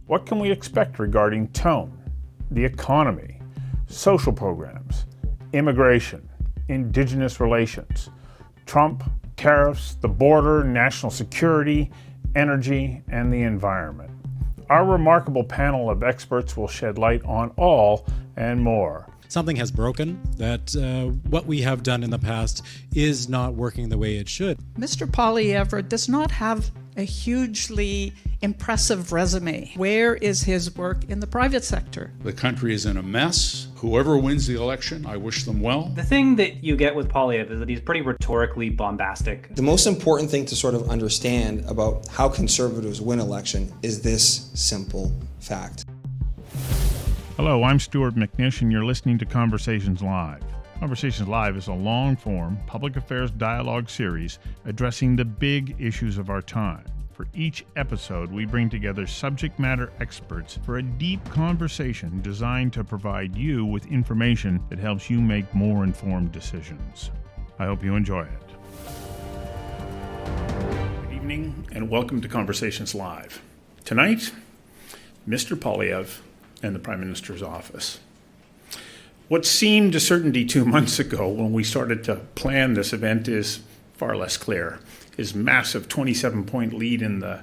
What can we expect regarding tone, the economy, social programs, immigration, Indigenous relations, Trump, tariffs, the border, national security, energy, and the environment? Our remarkable panel of experts will shed light on all and more. Something has broken, that what we have done in the past is not working the way it should. Mr. Poilievre does not have a hugely impressive resume. Where is his work in the private sector? The country is in a mess. Whoever wins the election, I wish them well. The thing that you get with Poilievre is that he's pretty rhetorically bombastic. The most important thing to sort of understand about how conservatives win election is this simple fact. Hello, I'm Stuart McNish, and you're listening to Conversations Live. Conversations Live is a long-form public affairs dialogue series addressing the big issues of our time. For each episode, we bring together subject matter experts for a deep conversation designed to provide you with information that helps you make more informed decisions. I hope you enjoy it. Good evening, and welcome to Conversations Live. Tonight, Mr. Poilievre and the Prime Minister's office. What seemed a certainty 2 months ago when we started to plan this event is far less clear. His massive 27-point lead in the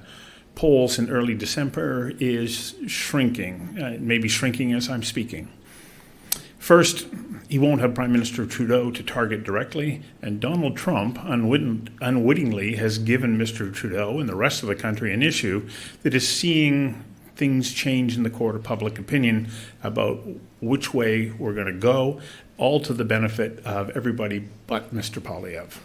polls in early December is shrinking, maybe shrinking as I'm speaking. First, he won't have Prime Minister Trudeau to target directly, and Donald Trump unwittingly has given Mr. Trudeau and the rest of the country an issue that is seeing things change in the court of public opinion about which way we're going to go, all to the benefit of everybody but Mr. Poilievre.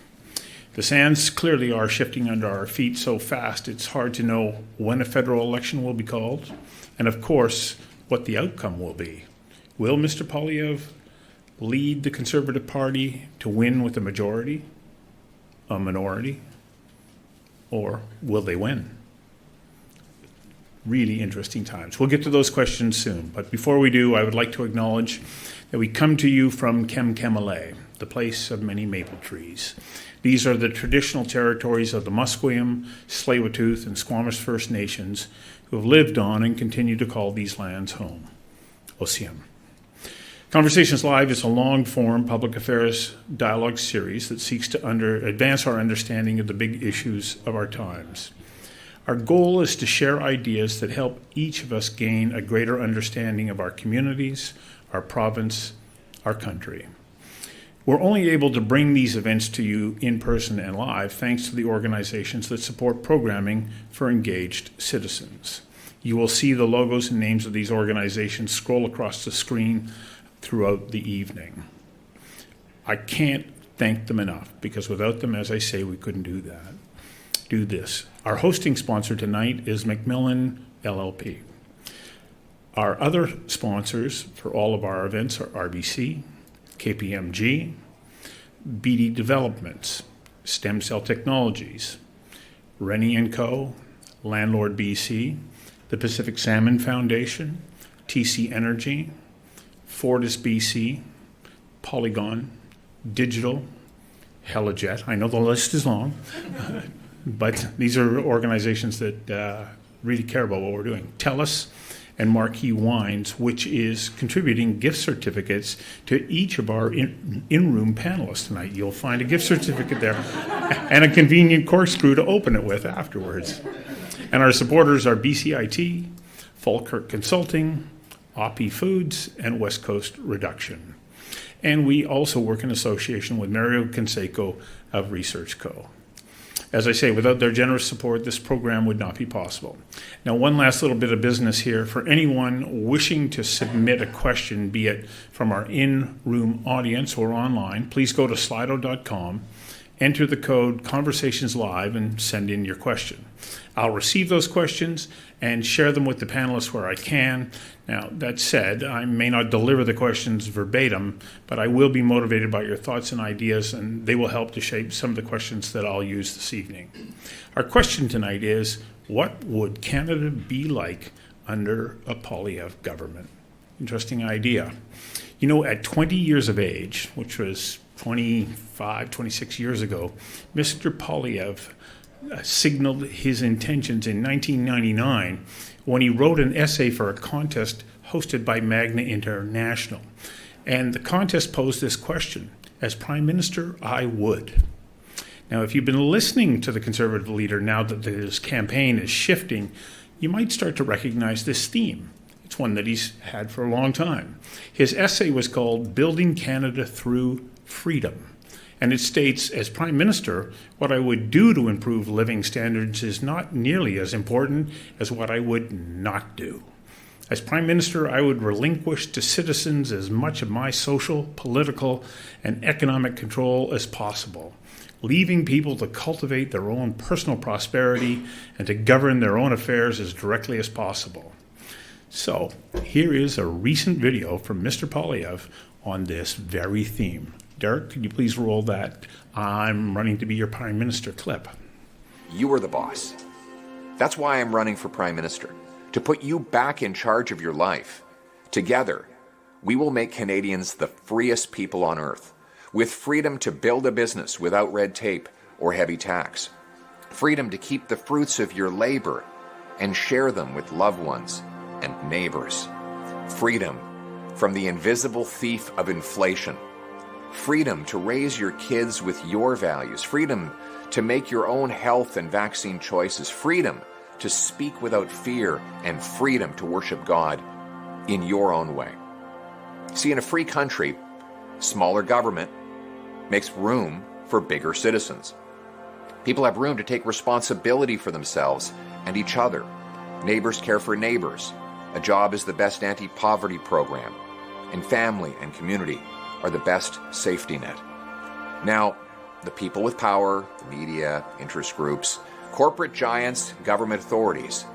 The sands clearly are shifting under our feet so fast it's hard to know when a federal election will be called, and of course, what the outcome will be. Will Mr. Poilievre lead the Conservative Party to win with a majority, a minority, or will they win? Really interesting times. We'll get to those questions soon, but before we do, I would like to acknowledge that we come to you from Kemkemale, the place of many maple trees. These are the traditional territories of the Musqueam, Tsleil-Waututh, and Squamish First Nations who have lived on and continue to call these lands home. Osiam. Conversations Live is a long-form public affairs dialogue series that seeks to advance our understanding of the big issues of our times. Our goal is to share ideas that help each of us gain a greater understanding of our communities, our province, our country. We're only able to bring these events to you in person and live thanks to the organizations that support programming for engaged citizens. You will see the logos and names of these organizations scroll across the screen throughout the evening. I can't thank them enough because without them, as I say, we couldn't do this. Our hosting sponsor tonight is McMillan LLP. Our other sponsors for all of our events are RBC, KPMG, BD Developments, Stem Cell Technologies, Rennie & Co., Landlord BC, the Pacific Salmon Foundation, TC Energy, Fortis BC, Polygon, Digital, Helijet. I know the list is long, but these are organizations that really care about what we're doing. TELUS and Marquee Wines, which is contributing gift certificates to each of our in-room panelists tonight. You'll find a gift certificate there and a convenient corkscrew to open it with afterwards. And our supporters are BCIT, Falkirk Consulting, Oppie Foods, and West Coast Reduction. And we also work in association with Mario Canseco of Research Co. As I say, without their generous support, this program would not be possible. Now, one last little bit of business here. For anyone wishing to submit a question, be it from our in-room audience or online, please go to slido.com, enter the code Conversations Live, and send in your question. I'll receive those questions and share them with the panelists where I can. Now, that said, I may not deliver the questions verbatim, but I will be motivated by your thoughts and ideas, and they will help to shape some of the questions that I'll use this evening. Our question tonight is, what would Canada be like under a Poilievre government? Interesting idea. You know, at 20 years of age, which was 26 years ago, Mr. Poilievre signaled his intentions in 1999 when he wrote an essay for a contest hosted by Magna International. And the contest posed this question: as Prime Minister, I would. Now, if you've been listening to the Conservative leader now that his campaign is shifting, you might start to recognize this theme. It's one that he's had for a long time. His essay was called Building Canada Through Freedom. And it states, as Prime Minister, what I would do to improve living standards is not nearly as important as what I would not do. As Prime Minister, I would relinquish to citizens as much of my social, political, and economic control as possible, leaving people to cultivate their own personal prosperity and to govern their own affairs as directly as possible. So, here is a recent video from Mr. Poilievre on this very theme. Derek, could you please roll that "I'm running to be your Prime Minister" clip? You are the boss. That's why I'm running for Prime Minister, to put you back in charge of your life. Together, we will make Canadians the freest people on earth, with freedom to build a business without red tape or heavy tax, freedom to keep the fruits of your labor and share them with loved ones and neighbors, freedom from the invisible thief of inflation, freedom to raise your kids with your values, freedom to make your own health and vaccine choices, freedom to speak without fear, and freedom to worship God in your own way. See, in a free country, smaller government makes room for bigger citizens. People have room to take responsibility for themselves and each other. Neighbors care for neighbors. A job is the best anti-poverty program, and family and community are the best safety net. Now, the people with power, the media, interest groups, corporate giants, government authorities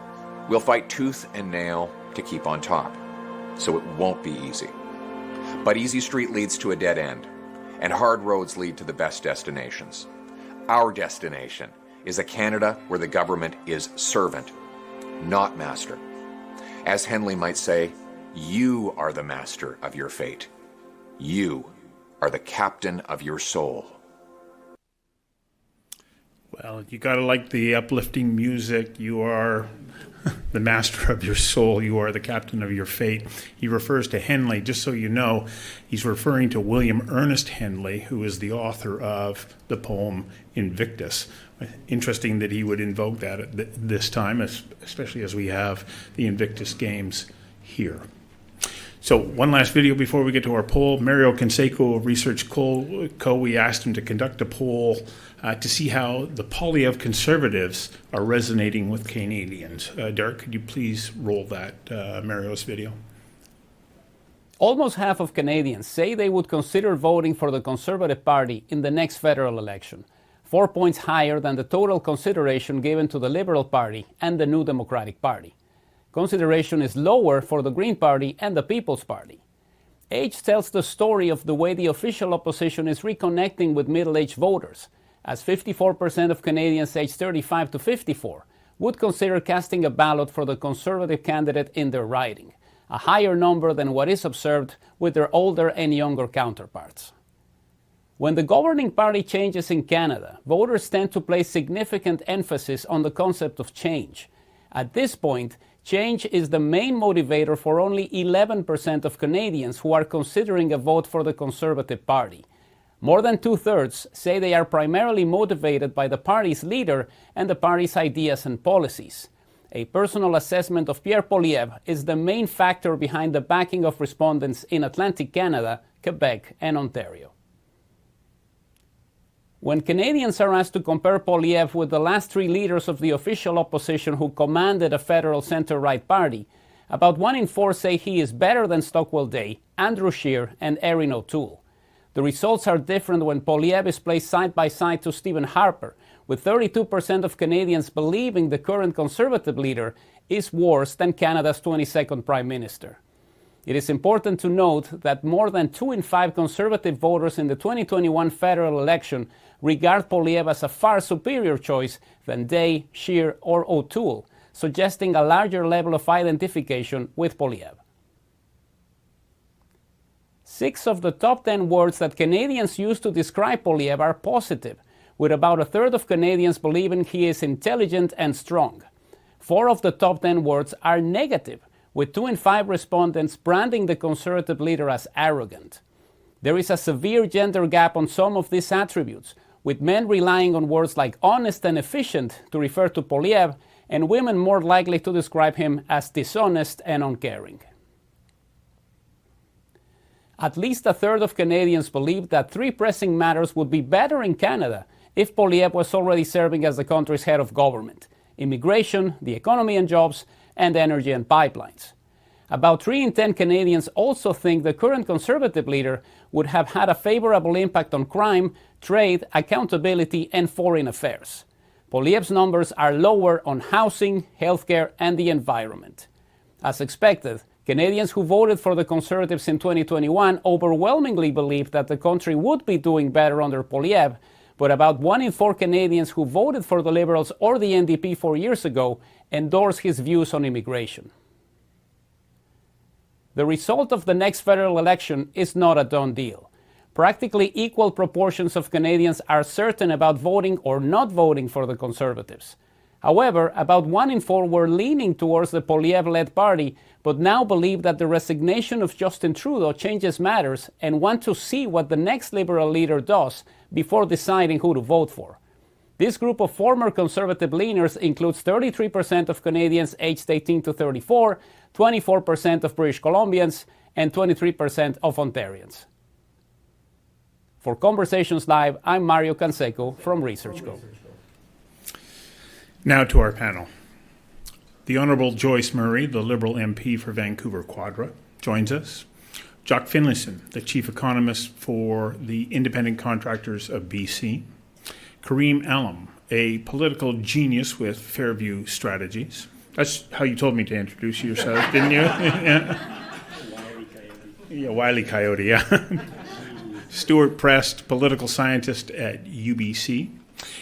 will fight tooth and nail to keep on top, so it won't be easy. But easy street leads to a dead end, and hard roads lead to the best destinations. Our destination is a Canada where the government is servant, not master. As Henley might say, you are the master of your fate. You are the captain of your soul. Well, you got to like the uplifting music. You are the master of your soul. You are the captain of your fate. He refers to Henley. Just so you know, he's referring to William Ernest Henley, who is the author of the poem Invictus. Interesting that he would invoke that at this time, especially as we have the Invictus Games here. So one last video before we get to our poll. Mario Canseco of Research Co. We asked him to conduct a poll to see how the Poilievre Conservatives are resonating with Canadians. Derek, could you please roll that Mario's video? Almost half of Canadians say they would consider voting for the Conservative Party in the next federal election, 4 points higher than the total consideration given to the Liberal Party and the New Democratic Party. Consideration is lower for the Green Party and the People's Party. Age tells the story of the way the official opposition is reconnecting with middle-aged voters, as 54% of Canadians aged 35 to 54 would consider casting a ballot for the Conservative candidate in their riding, a higher number than what is observed with their older and younger counterparts. When the governing party changes in Canada, voters tend to place significant emphasis on the concept of change. At this point, change is the main motivator for only 11% of Canadians who are considering a vote for the Conservative Party. More than two-thirds say they are primarily motivated by the party's leader and the party's ideas and policies. A personal assessment of Pierre Poilievre is the main factor behind the backing of respondents in Atlantic Canada, Quebec, and Ontario. When Canadians are asked to compare Poilievre with the last three leaders of the official opposition who commanded a federal centre-right party, about 1 in 4 say he is better than Stockwell Day, Andrew Scheer, and Erin O'Toole. The results are different when Poilievre is placed side by side to Stephen Harper, with 32% of Canadians believing the current Conservative leader is worse than Canada's 22nd Prime Minister. It is important to note that more than 2 in 5 Conservative voters in the 2021 federal election regard Poilievre as a far superior choice than Day, Scheer, or O'Toole, suggesting a larger level of identification with Poilievre. 6 of the top 10 words that Canadians use to describe Poilievre are positive, with about a third of Canadians believing he is intelligent and strong. 4 of the top 10 words are negative, with 2 in 5 respondents branding the Conservative leader as arrogant. There is a severe gender gap on some of these attributes, with men relying on words like honest and efficient to refer to Poilievre, and women more likely to describe him as dishonest and uncaring. At least a third of Canadians believe that 3 pressing matters would be better in Canada if Poilievre was already serving as the country's head of government: immigration, the economy and jobs, and energy and pipelines. About 3 in 10 Canadians also think the current Conservative leader would have had a favorable impact on crime, trade, accountability, and foreign affairs. Poilievre's numbers are lower on housing, healthcare, and the environment. As expected, Canadians who voted for the Conservatives in 2021 overwhelmingly believed that the country would be doing better under Poilievre, but about 1 in 4 Canadians who voted for the Liberals or the NDP 4 years ago endorsed his views on immigration. The result of the next federal election is not a done deal. Practically equal proportions of Canadians are certain about voting or not voting for the Conservatives. However, about 1 in 4 were leaning towards the Poilievre-led party, but now believe that the resignation of Justin Trudeau changes matters and want to see what the next Liberal leader does before deciding who to vote for. This group of former Conservative leaners includes 33% of Canadians aged 18 to 34, 24% of British Columbians, and 23% of Ontarians. For Conversations Live, I'm Mario Canseco from ResearchGo. Now to our panel. The Honourable Joyce Murray, the Liberal MP for Vancouver Quadra, joins us. Jock Finlayson, the Chief Economist for the Independent Contractors of BC. Kareem Allam, a political genius with Fairview Strategies. That's how you told me to introduce yourself, didn't you? Yeah, Wile E. Coyote, yeah. Stewart Prest, political scientist at UBC.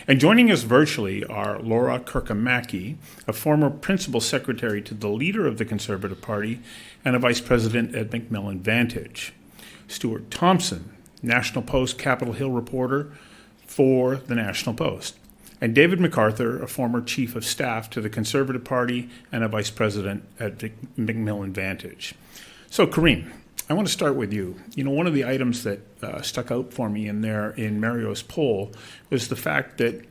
And joining us virtually are Laura Kurkimaki, a former principal secretary to the leader of the Conservative Party and a vice president at McMillan Vantage. Stuart Thomson, National Post Capitol Hill reporter for the National Post. And David McArthur, a former chief of staff to the Conservative Party and a vice president at McMillan Vantage. So, Kareem, I want to start with you. You know, one of the items that stuck out for me in Mario's poll was the fact that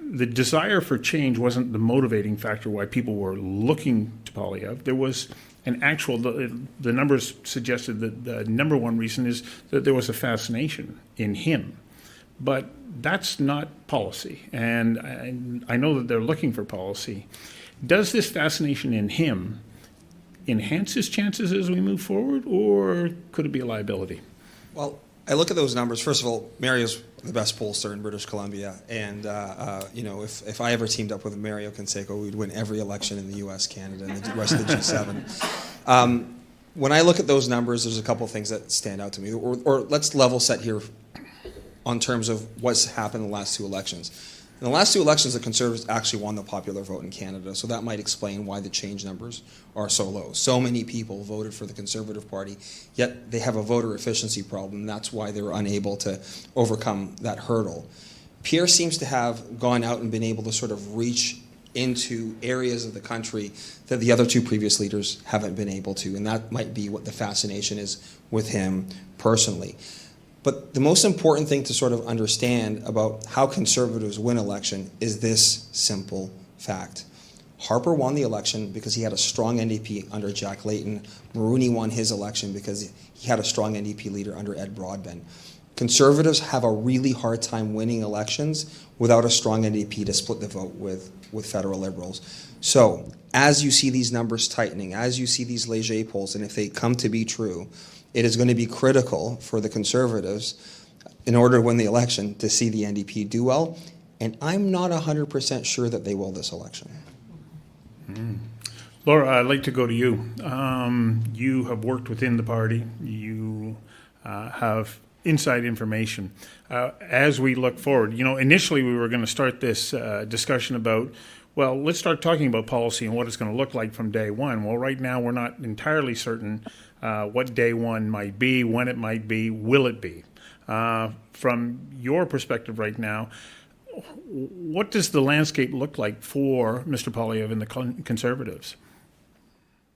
the desire for change wasn't the motivating factor why people were looking to Poilievre. There was an actual, the numbers suggested that the number one reason is that there was a fascination in him. But that's not policy, and I know that they're looking for policy. Does this fascination in him enhance his chances as we move forward, or could it be a liability? Well, I look at those numbers. First of all, Mario's the best pollster in British Columbia, and if I ever teamed up with Mario Canseco, we'd win every election in the U.S., Canada, and the rest of the G7. When I look at those numbers, there's a couple of things that stand out to me. Or let's level set here on terms of what's happened in the last 2 elections. In the last 2 elections, the Conservatives actually won the popular vote in Canada, so that might explain why the change numbers are so low. So many people voted for the Conservative Party, yet they have a voter efficiency problem. That's why they were unable to overcome that hurdle. Pierre seems to have gone out and been able to sort of reach into areas of the country that the other 2 previous leaders haven't been able to, and that might be what the fascination is with him personally. But the most important thing to sort of understand about how Conservatives win election is this simple fact. Harper won the election because he had a strong NDP under Jack Layton. Maroney won his election because he had a strong NDP leader under Ed Broadbent. Conservatives have a really hard time winning elections without a strong NDP to split the vote with federal Liberals. So as you see these numbers tightening, as you see these Leger polls, and if they come to be true, it is going to be critical for the Conservatives, in order to win the election, to see the NDP do well. And I'm not 100% sure that they will this election. Laura, I'd like to go to you. You have worked within the party. You have inside information. As we look forward, initially we were going to start this discussion about, well, let's start talking about policy and what it's going to look like from day one. Well, right now we're not entirely certain what day one might be, when it might be, will it be. From your perspective right now, what does the landscape look like for Mr. Poilievre and the Conservatives?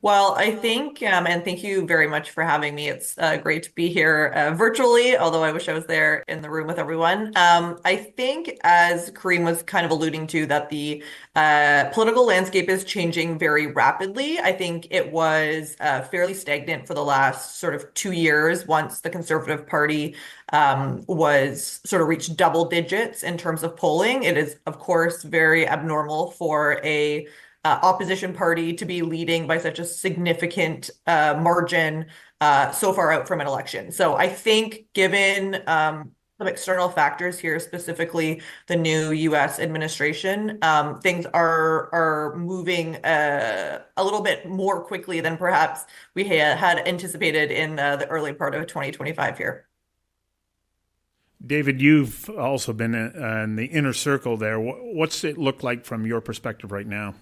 Well, I think, and thank you very much for having me. It's great to be here virtually, although I wish I was there in the room with everyone. I think, as Kareem was kind of alluding to, that the political landscape is changing very rapidly. I think it was fairly stagnant for the last sort of 2 years once the Conservative Party was sort of reached double digits in terms of polling. It is, of course, very abnormal for a opposition party to be leading by such a significant margin so far out from an election. So I think, given some external factors here, specifically the new U.S. administration, things are moving a little bit more quickly than perhaps we had anticipated in the early part of 2025 here. David, you've also been in the inner circle there. What's it look like from your perspective right now?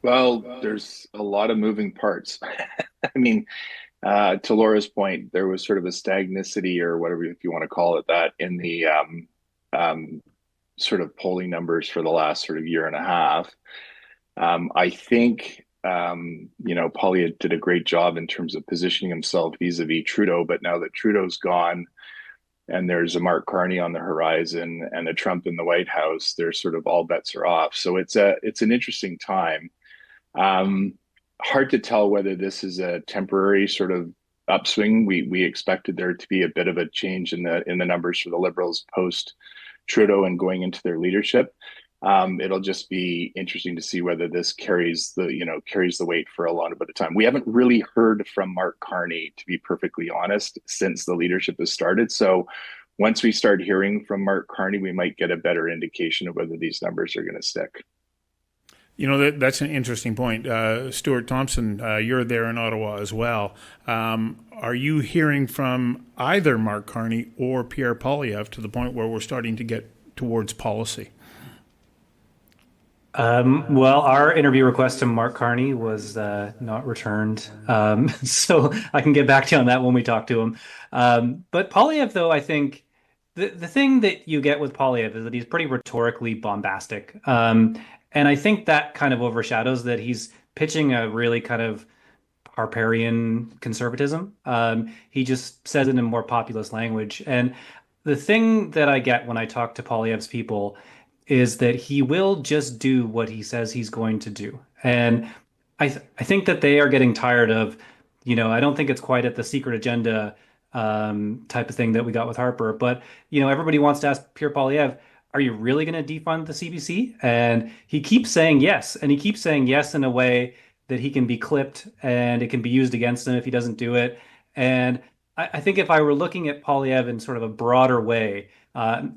Well, there's a lot of moving parts. I mean, to Laura's point, there was sort of a stagnicity, or whatever, if you want to call it that, in the sort of polling numbers for the last sort of year and a half. I think, Poilievre did a great job in terms of positioning himself vis-a-vis Trudeau, but now that Trudeau's gone and there's a Mark Carney on the horizon and a Trump in the White House, there's sort of all bets are off. So it's an interesting time. Hard to tell whether this is a temporary sort of upswing. We expected there to be a bit of a change in the numbers for the Liberals post Trudeau and going into their leadership. It'll just be interesting to see whether this carries the weight for a long bit of time. We haven't really heard from Mark Carney, to be perfectly honest, since the leadership has started. So once we start hearing from Mark Carney, we might get a better indication of whether these numbers are going to stick. You know, that's an interesting point. Stuart Thomson, you're there in Ottawa as well. Are you hearing from either Mark Carney or Pierre Poilievre to the point where we're starting to get towards policy? Well, our interview request to Mark Carney was not returned. So I can get back to you on that when we talk to him. But Poilievre, though, I think the thing that you get with Poilievre is that he's pretty rhetorically bombastic. And I think that kind of overshadows that he's pitching a really kind of Harperian conservatism. He just says it in more populist language. And the thing that I get when I talk to Poilievre's people is that he will just do what he says he's going to do. And I think that they are getting tired of, I don't think it's quite at the secret agenda type of thing that we got with Harper. But, everybody wants to ask Pierre Poilievre, are you really going to defund the CBC? And he keeps saying yes. And he keeps saying yes in a way that he can be clipped and it can be used against him if he doesn't do it. And I think if I were looking at Poilievre in sort of a broader way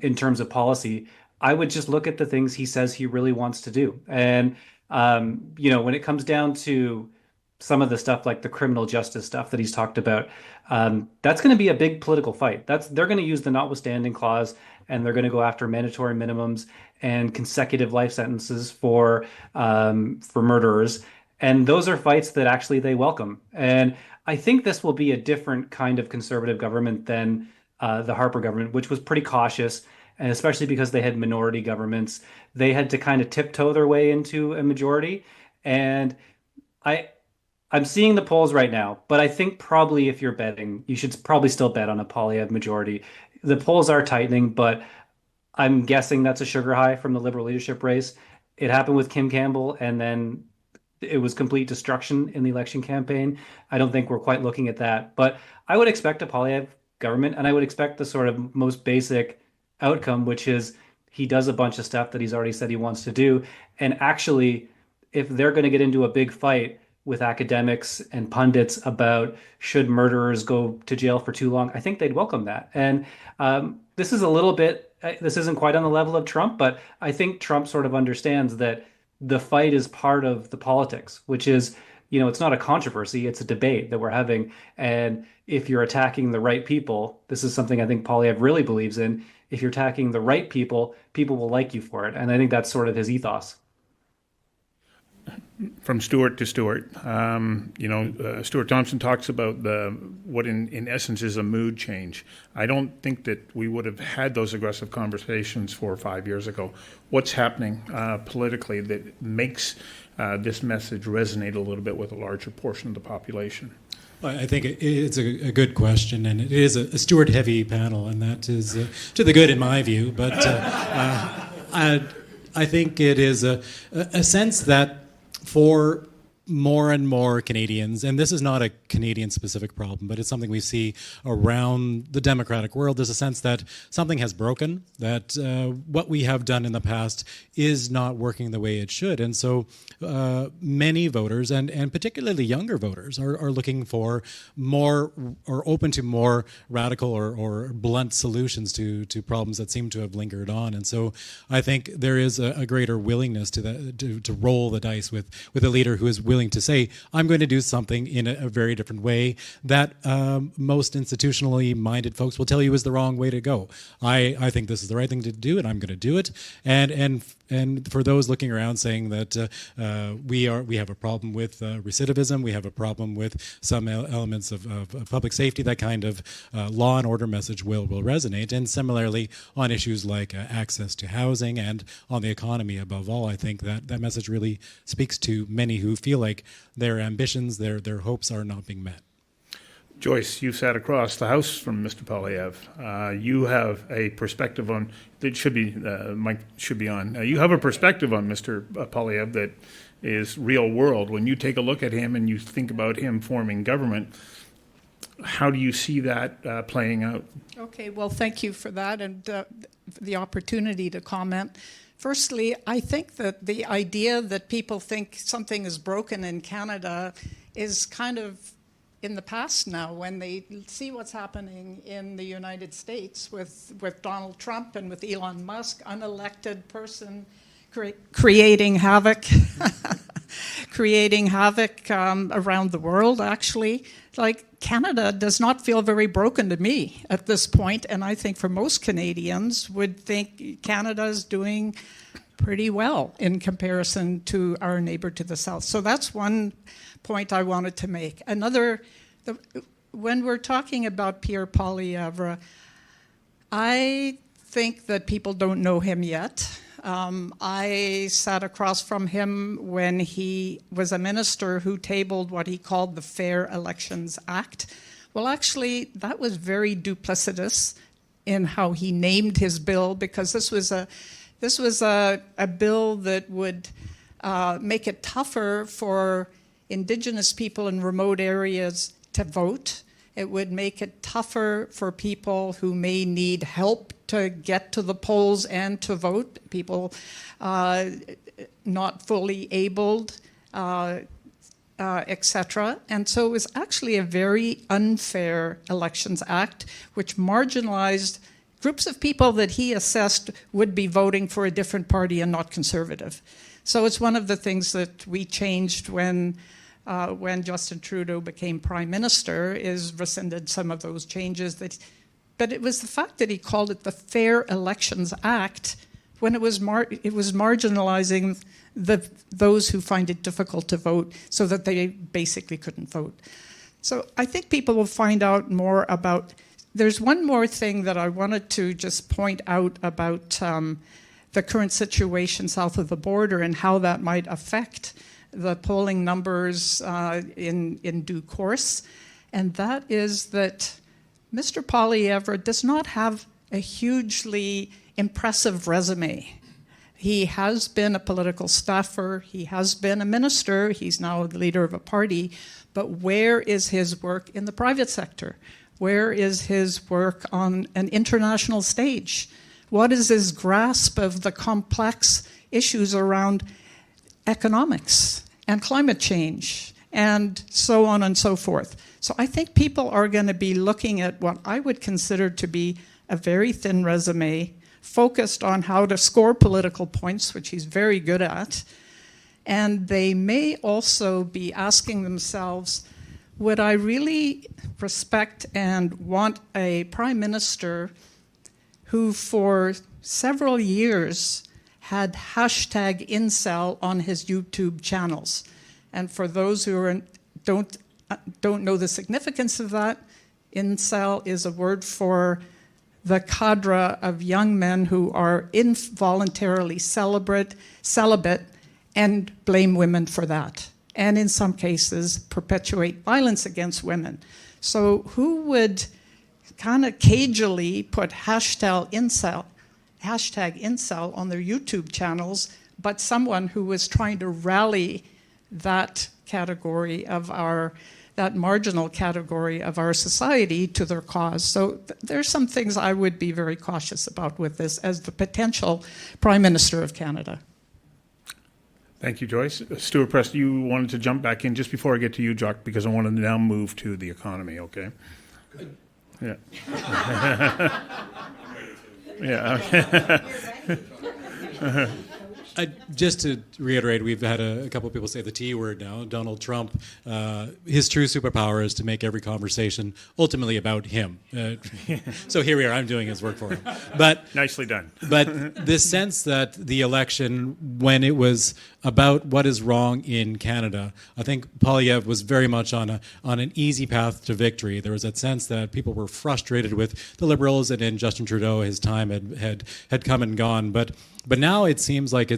in terms of policy, I would just look at the things he says he really wants to do. And, when it comes down to some of the stuff like the criminal justice stuff that he's talked about, that's going to be a big political fight. They're going to use the notwithstanding clause, and they're going to go after mandatory minimums and consecutive life sentences for murderers. And those are fights that actually they welcome. And I think this will be a different kind of conservative government than the Harper government, which was pretty cautious. And especially because they had minority governments, they had to kind of tiptoe their way into a majority. And I'm seeing the polls right now, but I think probably if you're betting, you should probably still bet on a Poilievre majority. The polls are tightening, but I'm guessing that's a sugar high from the Liberal leadership race. It happened with Kim Campbell, and then it was complete destruction in the election campaign. I don't think we're quite looking at that, but I would expect a Poilievre government, and I would expect the sort of most basic outcome, which is he does a bunch of stuff that he's already said he wants to do. And actually, if they're going to get into a big fight with academics and pundits about should murderers go to jail for too long, I think they'd welcome that. And this is a little bit, this isn't quite on the level of Trump, but I think Trump sort of understands that the fight is part of the politics, which is, it's not a controversy, it's a debate that we're having. And if you're attacking the right people, this is something I think Poilievre really believes in. If you're attacking the right people, people will like you for it. And I think that's sort of his ethos. From Stuart to Stuart, Stuart Thomson talks about what in essence is a mood change. I don't think that we would have had those aggressive conversations 4 or 5 years ago. What's happening politically that makes this message resonate a little bit with a larger portion of the population? I think it's a good question, and it is a Stuart-heavy panel, and that is to the good in my view. But I think it is a sense that for more and more Canadians, and this is not a Canadian-specific problem, but it's something we see around the democratic world, there's a sense that something has broken, that what we have done in the past is not working the way it should. And so many voters, and particularly younger voters, are looking for more, or open to more radical or blunt solutions to problems that seem to have lingered on. And so I think there is a greater willingness to roll the dice with a leader who is willing to say, I'm going to do something in a very different way that most institutionally minded folks will tell you is the wrong way to go. I think this is the right thing to do, and I'm going to do it. And for those looking around saying that we have a problem with recidivism, we have a problem with some elements of public safety, that kind of law and order message will resonate. And similarly on issues like access to housing and on the economy above all, I think that message really speaks to many who feel like their ambitions, their hopes are not being met. Joyce, you sat across the house from Mr. Poilievre. You have a perspective on, that should be, Mike should be on. You have a perspective on Mr. Poilievre that is real world. When you take a look at him and you think about him forming government, how do you see that playing out? Okay, well, thank you for that and the opportunity to comment. Firstly, I think that the idea that people think something is broken in Canada is kind of in the past now, when they see what's happening in the United States with Donald Trump and with Elon Musk, unelected person creating havoc, around the world, actually. Like, Canada does not feel very broken to me at this point, and I think for most Canadians would think Canada is doing pretty well in comparison to our neighbor to the south. So that's one point I wanted to make. Another, when we're talking about Pierre Poilievre, I think that people don't know him yet. I sat across from him when he was a minister who tabled what he called the Fair Elections Act. Well, actually, that was very duplicitous in how he named his bill, because this was a bill that would make it tougher for Indigenous people in remote areas to vote. It would make it tougher for people who may need help to get to the polls and to vote, people not fully abled, etc. And so it was actually a very unfair Elections Act, which marginalized groups of people that he assessed would be voting for a different party and not Conservative. So it's one of the things that we changed when Justin Trudeau became Prime Minister, is rescinded some of those changes. But it was the fact that he called it the Fair Elections Act when it was marginalizing those who find it difficult to vote, so that they basically couldn't vote. So I think people will find out more about. There's one more thing that I wanted to just point out about the current situation south of the border and how that might affect the polling numbers in due course. And that is that Mr. Poilievre does not have a hugely impressive resume. He has been a political staffer, he has been a minister, he's now the leader of a party, but where is his work in the private sector? Where is his work on an international stage? What is his grasp of the complex issues around economics and climate change and so on and so forth? So I think people are going to be looking at what I would consider to be a very thin resume, focused on how to score political points, which he's very good at. And they may also be asking themselves, would I really respect and want a prime minister who for several years had hashtag incel on his YouTube channels. And for those who don't know the significance of that, incel is a word for the cadre of young men who are involuntarily celibate and blame women for that, and in some cases perpetuate violence against women. So who would kind of cagily put hashtag incel on their YouTube channels, but someone who was trying to rally that category of that marginal category of our society to their cause. So there's some things I would be very cautious about with this as the potential Prime Minister of Canada. Thank you, Joyce. Stewart Prest, you wanted to jump back in just before I get to you, Jock, because I want to now move to the economy, okay? Good. Yeah. Yeah, okay. Just to reiterate, we've had a couple of people say the T word now. Donald Trump, his true superpower is to make every conversation ultimately about him. So here we are, I'm doing his work for him. But nicely done. But this sense that the election, when it was about what is wrong in Canada, I think Poilievre was very much on an easy path to victory. There was that sense that people were frustrated with the Liberals, and in Justin Trudeau, his time had come and gone. But now it seems like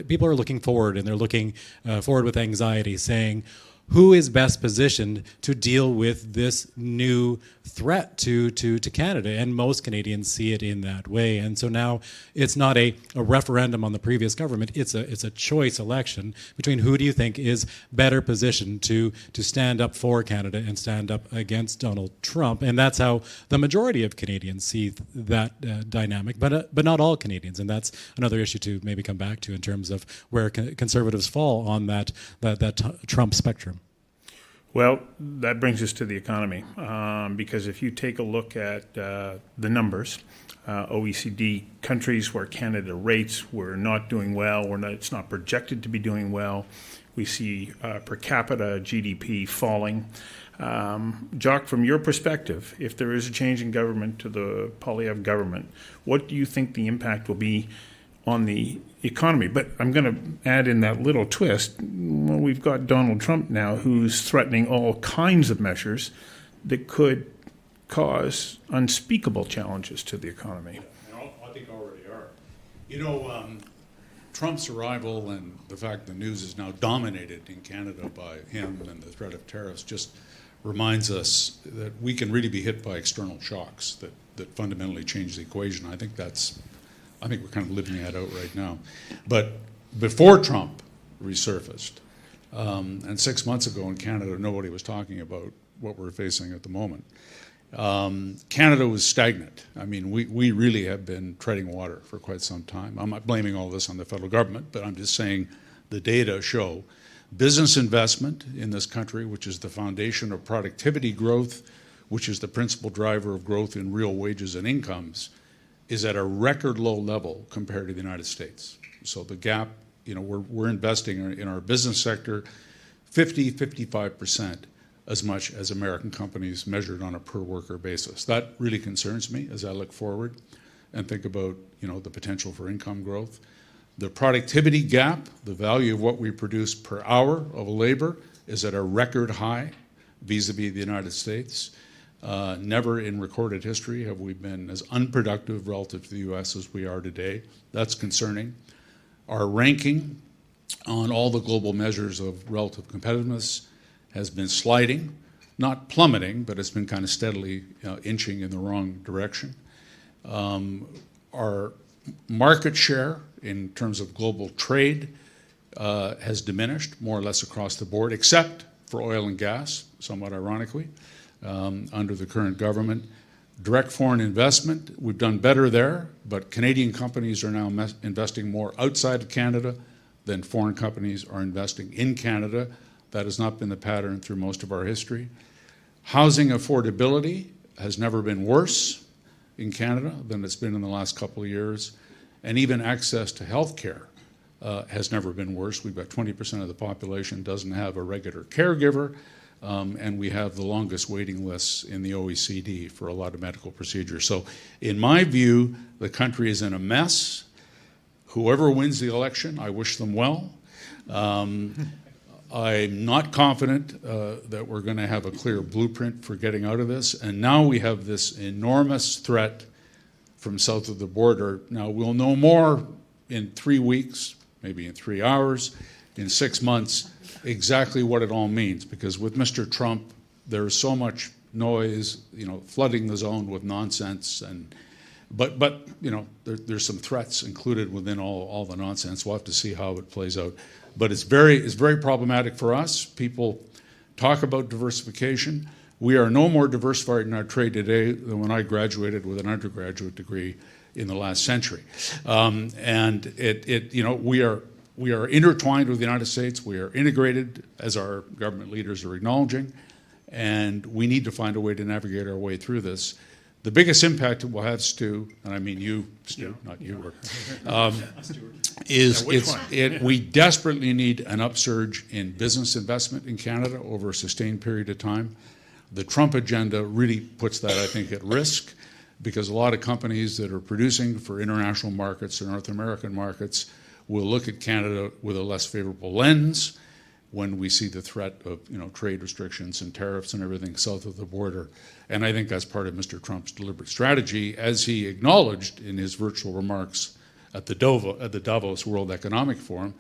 people are looking forward, and they're looking forward with anxiety, saying, who is best positioned to deal with this new threat to Canada? And most Canadians see it in that way. And so now it's not a referendum on the previous government. It's a choice election between who do you think is better positioned to stand up for Canada and stand up against Donald Trump. And that's how the majority of Canadians see that dynamic, but not all Canadians. And that's another issue to maybe come back to in terms of where Conservatives fall on that Trump spectrum. Well, that brings us to the economy, because if you take a look at the numbers, OECD countries where Canada rates were not doing well, it's not projected to be doing well. We see per capita GDP falling. Jock, from your perspective, if there is a change in government to the Poilievre government, what do you think the impact will be on the economy? But I'm going to add in that little twist. Well, we've got Donald Trump now, who's threatening all kinds of measures that could cause unspeakable challenges to the economy. I think already are. You know, Trump's arrival and the fact the news is now dominated in Canada by him and the threat of tariffs just reminds us that we can really be hit by external shocks that fundamentally change the equation. I think we're kind of living that out right now. But before Trump resurfaced, and 6 months ago in Canada, nobody was talking about what we're facing at the moment. Canada was stagnant. I mean, we really have been treading water for quite some time. I'm not blaming all this on the federal government, but I'm just saying the data show business investment in this country, which is the foundation of productivity growth, which is the principal driver of growth in real wages and incomes, is at a record low level compared to the United States. So the gap, we're investing in our business sector 55% as much as American companies measured on a per worker basis. That really concerns me as I look forward and think about, the potential for income growth. The productivity gap, the value of what we produce per hour of labor, is at a record high vis-a-vis the United States. Never in recorded history have we been as unproductive relative to the U.S. as we are today. That's concerning. Our ranking on all the global measures of relative competitiveness has been sliding, not plummeting, but it's been kind of steadily inching in the wrong direction. Our market share in terms of global trade has diminished more or less across the board, except for oil and gas, somewhat ironically. Under the current government. Direct foreign investment, we've done better there, but Canadian companies are now investing more outside of Canada than foreign companies are investing in Canada. That has not been the pattern through most of our history. Housing affordability has never been worse in Canada than it's been in the last couple of years, and even access to health care has never been worse. We've got 20% of the population doesn't have a regular caregiver, and we have the longest waiting lists in the OECD for a lot of medical procedures. So in my view, the country is in a mess. Whoever wins the election, I wish them well. I'm not confident that we're going to have a clear blueprint for getting out of this. And now we have this enormous threat from south of the border. Now, we'll know more in 3 weeks, maybe in 3 hours, in 6 months, exactly what it all means. Because with Mr. Trump, there's so much noise, flooding the zone with nonsense. But there's some threats included within all the nonsense. We'll have to see how it plays out. But it's very problematic for us. People talk about diversification. We are no more diversified in our trade today than when I graduated with an undergraduate degree in the last century. And we are intertwined with the United States. We are integrated, as our government leaders are acknowledging, and we need to find a way to navigate our way through this. The biggest impact it will have, Stu, and I mean you, Stu, not you, we desperately need an upsurge in business investment in Canada over a sustained period of time. The Trump agenda really puts that, I think, at risk, because a lot of companies that are producing for international markets or North American markets will look at Canada with a less favorable lens when we see the threat of trade restrictions and tariffs and everything south of the border. And I think that's part of Mr. Trump's deliberate strategy, as he acknowledged in his virtual remarks at the Davos World Economic Forum.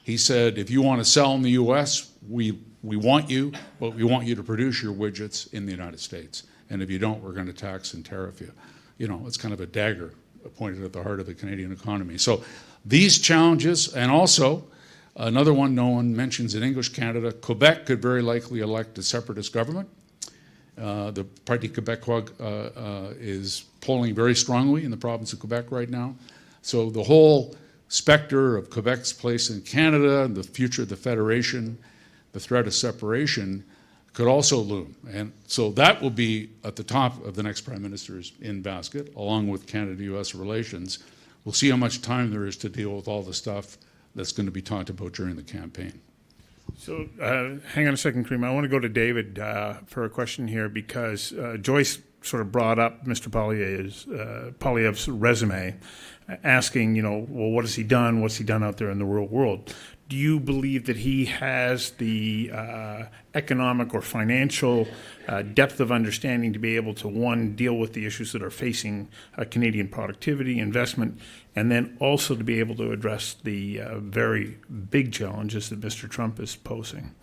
He said, if you want to sell in the U.S., we want you, but we want you to produce your widgets in the United States. And if you don't, we're going to tax and tariff you. It's kind of a dagger pointed at the heart of the Canadian economy. So these challenges, and also another one no one mentions in English Canada, Quebec could very likely elect a separatist government. The Parti Québécois is polling very strongly in the province of Quebec right now. So the whole specter of Quebec's place in Canada, the future of the Federation, the threat of separation could also loom. And so that will be at the top of the next Prime Minister's in basket, along with Canada-U.S. relations. We'll see how much time there is to deal with all the stuff that's going to be talked about during the campaign. So hang on a second, Kareem. I want to go to David for a question here, because Joyce sort of brought up Mr. Poilievre's resume, asking, well, what has he done? What's he done out there in the real world? Do you believe that he has the economic or financial depth of understanding to be able to, one, deal with the issues that are facing Canadian productivity, investment, and then also to be able to address the very big challenges that Mr. Trump is posing?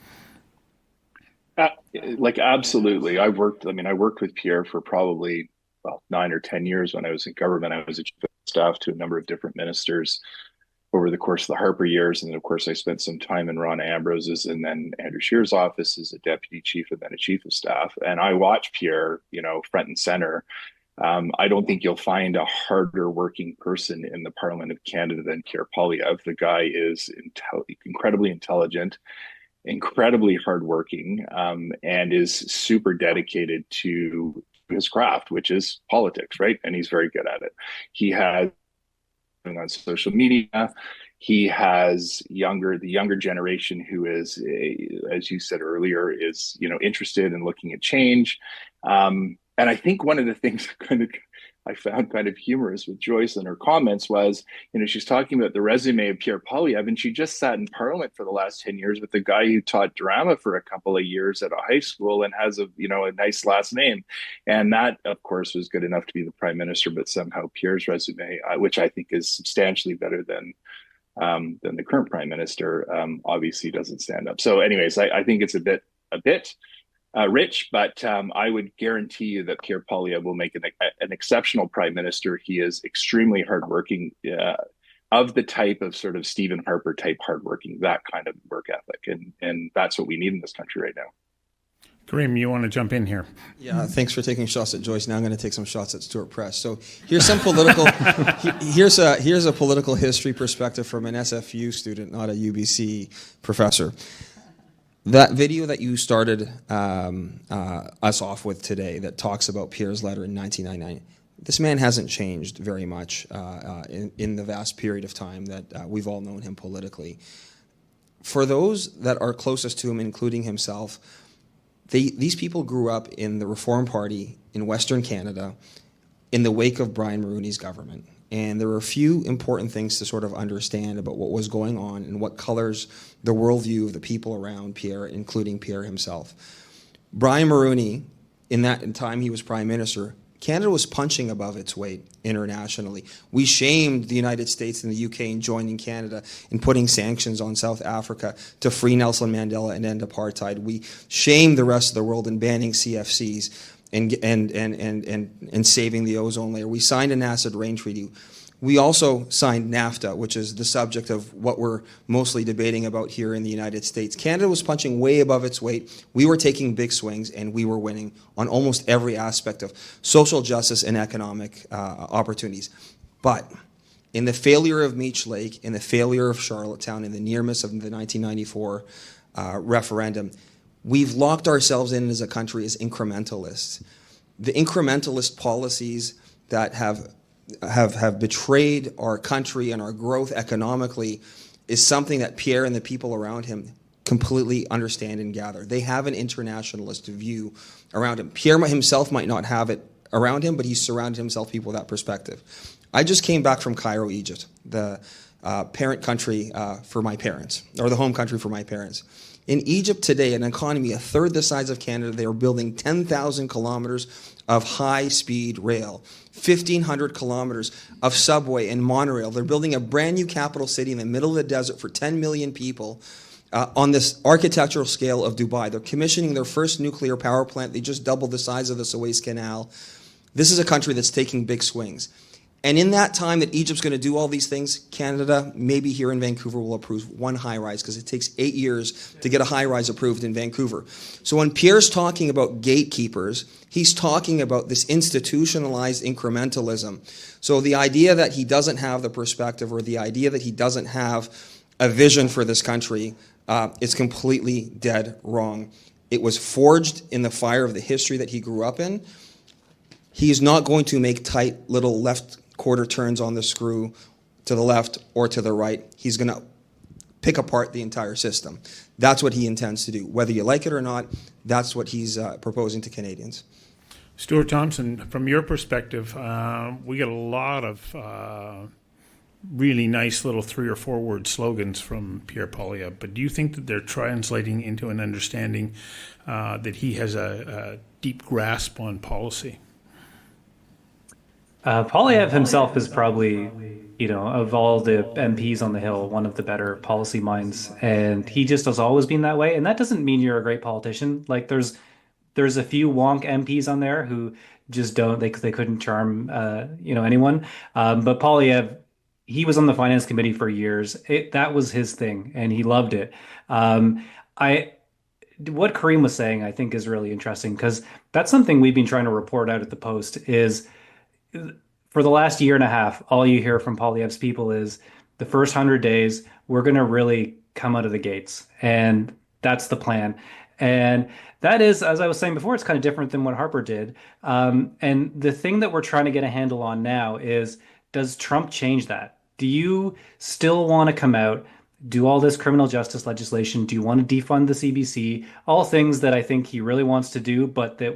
Absolutely. I worked with Pierre for probably 9 or 10 years when I was in government. I was a chief of staff to a number of different ministers over the course of the Harper years. And then, of course, I spent some time in Ron Ambrose's and then Andrew Scheer's office as a deputy chief and then a chief of staff. And I watched Pierre, front and center. I don't think you'll find a harder working person in the Parliament of Canada than Pierre Poilievre. The guy is incredibly intelligent, incredibly hardworking, and is super dedicated to his craft, which is politics, right? And he's very good at it. He has on social media. He has the younger generation who is, as you said earlier, is interested in looking at change. And I think one of the things I found kind of humorous with Joyce and her comments was, she's talking about the resume of Pierre Poilievre, and she just sat in Parliament for the last 10 years with the guy who taught drama for a couple of years at a high school and has a nice last name. And that, of course, was good enough to be the Prime Minister, but somehow Pierre's resume, which I think is substantially better than the current Prime Minister, obviously doesn't stand up. So anyways, I think it's a bit rich, but I would guarantee you that Pierre Poilievre will make an exceptional Prime Minister. He is extremely hardworking, of the type of sort of Stephen Harper type hardworking, that kind of work ethic. And that's what we need in this country right now. Kareem, you want to jump in here? Yeah, thanks for taking shots at Joyce. Now I'm going to take some shots at Stewart Prest. So here's some political. here's a political history perspective from an SFU student, not a UBC professor. That video that you started us off with today, that talks about Pierre's letter in 1999. This man hasn't changed very much in the vast period of time that we've all known him politically. For those that are closest to him, including himself, these people grew up in the Reform Party in Western Canada in the wake of Brian Mulroney's government. And there are a few important things to sort of understand about what was going on and what colors the worldview of the people around Pierre, including Pierre himself. Brian Mulroney, in that time he was Prime Minister, Canada was punching above its weight internationally. We shamed the United States and the UK in joining Canada in putting sanctions on South Africa to free Nelson Mandela and end apartheid. We shamed the rest of the world in banning CFCs and saving the ozone layer. We signed an acid rain treaty. We also signed NAFTA, which is the subject of what we're mostly debating about here in the United States. Canada was punching way above its weight. We were taking big swings, and we were winning on almost every aspect of social justice and economic opportunities. But in the failure of Meech Lake, in the failure of Charlottetown, in the near miss of the 1994 referendum, we've locked ourselves in as a country as incrementalists. The incrementalist policies that have betrayed our country and our growth economically is something that Pierre and the people around him completely understand and gather. They have an internationalist view around him. Pierre himself might not have it around him, but he's surrounded himself with people with that perspective. I just came back from Cairo, Egypt, the parent country for my parents, or the home country for my parents. In Egypt today, an economy a third the size of Canada, they are building 10,000 kilometers of high-speed rail, 1,500 kilometers of subway and monorail. They're building a brand new capital city in the middle of the desert for 10 million people on this architectural scale of Dubai. They're commissioning their first nuclear power plant. They just doubled the size of the Suez Canal. This is a country that's taking big swings. And in that time that Egypt's going to do all these things, Canada, maybe here in Vancouver, will approve one high-rise because it takes 8 years to get a high-rise approved in Vancouver. So when Pierre's talking about gatekeepers, he's talking about this institutionalized incrementalism. So the idea that he doesn't have the perspective or the idea that he doesn't have a vision for this country is completely dead wrong. It was forged in the fire of the history that he grew up in. He's not going to make tight little left quarter turns on the screw to the left or to the right. He's going to pick apart the entire system. That's what he intends to do. Whether you like it or not, that's what he's proposing to Canadians. Stuart Thomson, from your perspective, we get a lot of really nice little 3 or 4 word slogans from Pierre Poilievre, but do you think that they're translating into an understanding that he has a deep grasp on policy? Poilievre himself is probably, of all the MPs on the Hill, one of the better policy minds, and he just has always been that way. And that doesn't mean you're a great politician. Like there's a few wonk MPs on there who just don't, they couldn't charm, anyone. But Poilievre, he was on the finance committee for years. That was his thing, and he loved it. What Kareem was saying, I think, is really interesting because that's something we've been trying to report out at the Post is. For the last year and a half, all you hear from Poilievre's people is the first 100 days, we're going to really come out of the gates. And that's the plan. And that is, as I was saying before, it's kind of different than what Harper did. And the thing that we're trying to get a handle on now is, does Trump change that? Do you still want to come out, do all this criminal justice legislation? Do you want to defund the CBC? All things that I think he really wants to do, but that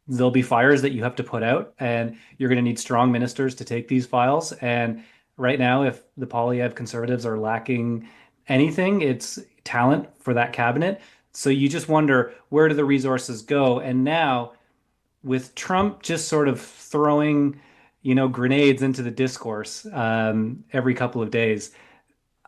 there'll be fires that you have to put out, and you're going to need strong ministers to take these files. And right now, if the Poilievre Conservatives are lacking anything, it's talent for that cabinet. So you just wonder, where do the resources go? And now, with Trump just sort of throwing, grenades into the discourse every couple of days,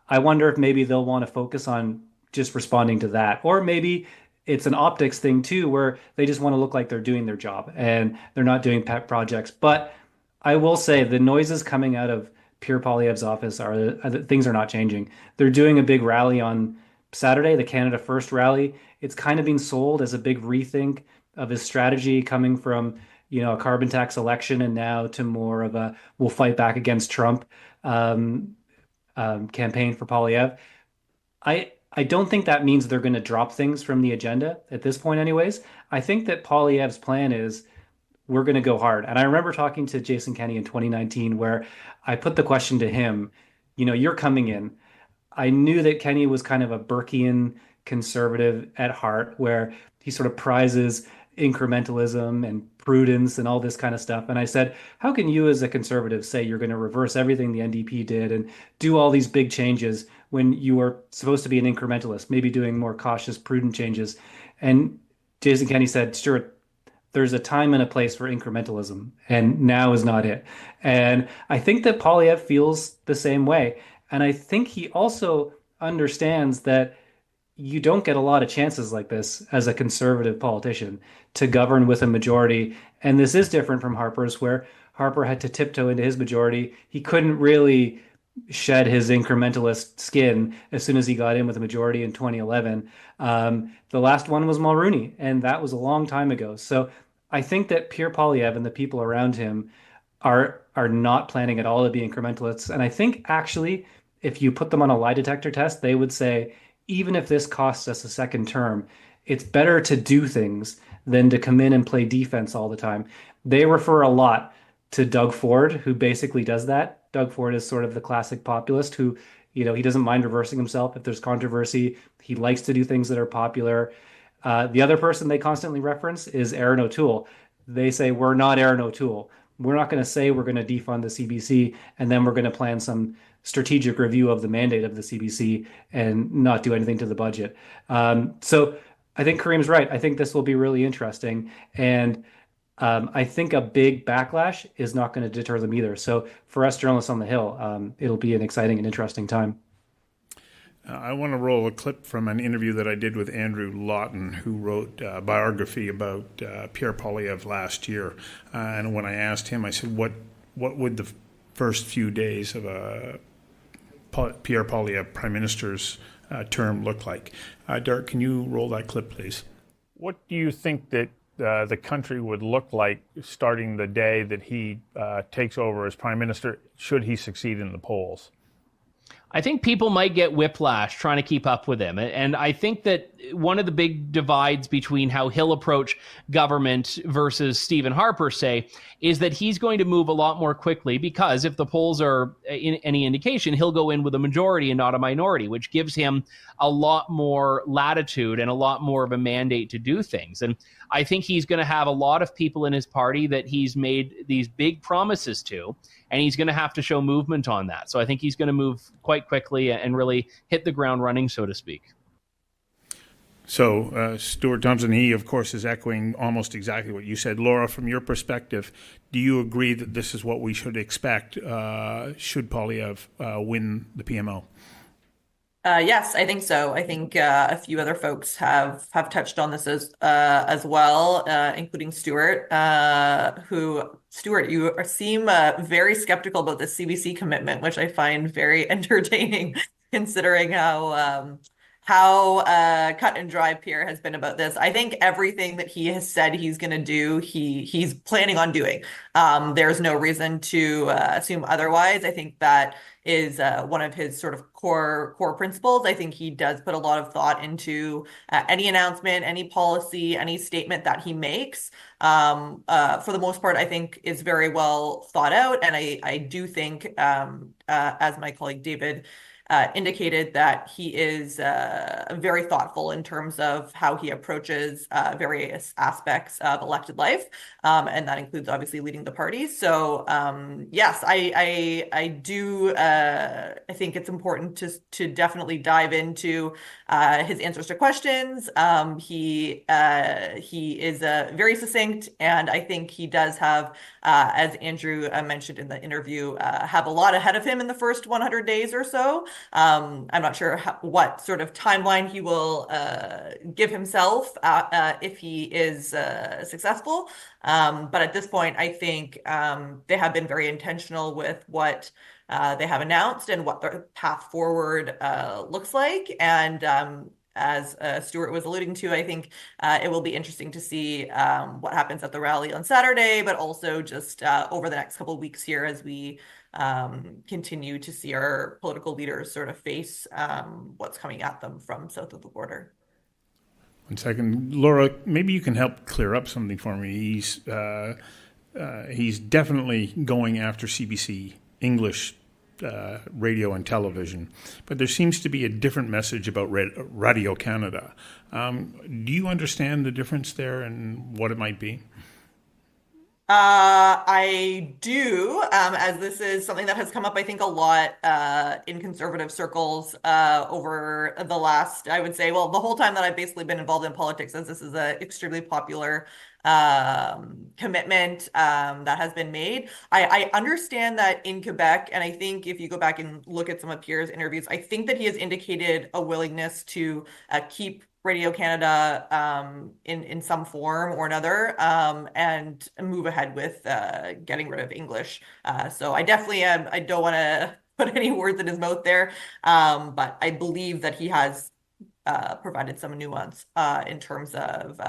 I wonder if maybe they'll want to focus on just responding to that. Or maybe it's an optics thing too, where they just want to look like they're doing their job and they're not doing pet projects. But I will say the noises coming out of Pierre Poilievre's office things are not changing. They're doing a big rally on Saturday, the Canada First rally. It's kind of being sold as a big rethink of his strategy coming from, a carbon tax election and now to more of a we'll fight back against Trump campaign for Poilievre. I don't think that means they're going to drop things from the agenda at this point anyways. I think that Poilievre's plan is we're going to go hard. And I remember talking to Jason Kenney in 2019 where I put the question to him, you're coming in. I knew that Kenney was kind of a Burkean conservative at heart where he sort of prizes, incrementalism and prudence and all this kind of stuff. And I said, how can you as a conservative say you're going to reverse everything the NDP did and do all these big changes when you are supposed to be an incrementalist, maybe doing more cautious, prudent changes? And Jason Kenney said, Stuart, there's a time and a place for incrementalism, and now is not it. And I think that Poilievre feels the same way. And I think he also understands that you don't get a lot of chances like this as a conservative politician to govern with a majority. And this is different from Harper's, where Harper had to tiptoe into his majority. He couldn't really shed his incrementalist skin as soon as he got in with a majority in 2011. The last one was Mulroney, and that was a long time ago. So I think that Pierre Poilievre and the people around him are not planning at all to be incrementalists. And I think actually, if you put them on a lie detector test, they would say, even if this costs us a second term, it's better to do things than to come in and play defense all the time. They refer a lot to Doug Ford, who basically does that. Doug Ford is sort of the classic populist who, he doesn't mind reversing himself if there's controversy. He likes to do things that are popular. The other person they constantly reference is Erin O'Toole. They say, we're not Erin O'Toole. We're not going to say we're going to defund the CBC and then we're going to plan some strategic review of the mandate of the CBC and not do anything to the budget. So I think Kareem's right. I think this will be really interesting. And I think a big backlash is not going to deter them either. So for us journalists on the Hill, it'll be an exciting and interesting time. I want to roll a clip from an interview that I did with Andrew Lawton, who wrote a biography about Pierre Poilievre last year. And when I asked him, I said, what would the first few days of a Pierre Poilievre Prime Minister's term look like? Derek, can you roll that clip, please? What do you think that the country would look like starting the day that he takes over as Prime Minister, should he succeed in the polls? I think people might get whiplash trying to keep up with him. And I think that one of the big divides between how he'll approach government versus Stephen Harper, say, is that he's going to move a lot more quickly because if the polls are in any indication, he'll go in with a majority and not a minority, which gives him a lot more latitude and a lot more of a mandate to do things. And I think he's going to have a lot of people in his party that he's made these big promises to, and he's going to have to show movement on that. So I think he's going to move quite quickly and really hit the ground running, so to speak. So Stuart Thomson, he, of course, is echoing almost exactly what you said. Laura, from your perspective, do you agree that this is what we should expect should Poilievre win the PMO? Yes, I think so. I think a few other folks have touched on this as well, including Stuart, Stuart, you seem very skeptical about the CBC commitment, which I find very entertaining, considering how cut and dry Pierre has been about this. I think everything that he has said he's going to do, he's planning on doing. There's no reason to assume otherwise. I think that is one of his sort of core principles. I think he does put a lot of thought into any announcement, any policy, any statement that he makes. For the most part, I think is very well thought out. And I do think, as my colleague David indicated, that he is very thoughtful in terms of how he approaches various aspects of elected life, and that includes obviously leading the party. So yes, I do. I think it's important to definitely dive into his answers to questions. He is very succinct, and I think he does have, as Andrew mentioned in the interview, have a lot ahead of him in the first 100 days or so. I'm not sure what sort of timeline he will give himself if he is successful. But at this point, I think they have been very intentional with what they have announced and what their path forward looks like. And as Stuart was alluding to, I think it will be interesting to see what happens at the rally on Saturday, but also just over the next couple of weeks here as we continue to see our political leaders sort of face what's coming at them from south of the border. 1 second. Laura, maybe you can help clear up something for me. He's definitely going after CBC English radio and television, but there seems to be a different message about Radio Canada. Do you understand the difference there and what it might be? I do, as this is something that has come up, I think, a lot in conservative circles over the last, I would say, well, the whole time that I've basically been involved in politics, as this is an extremely popular commitment that has been made. I understand that in Quebec, and I think if you go back and look at some of Pierre's interviews, I think that he has indicated a willingness to keep Radio Canada in some form or another and move ahead with getting rid of English. So I definitely I don't want to put any words in his mouth there, but I believe that he has provided some nuance in terms of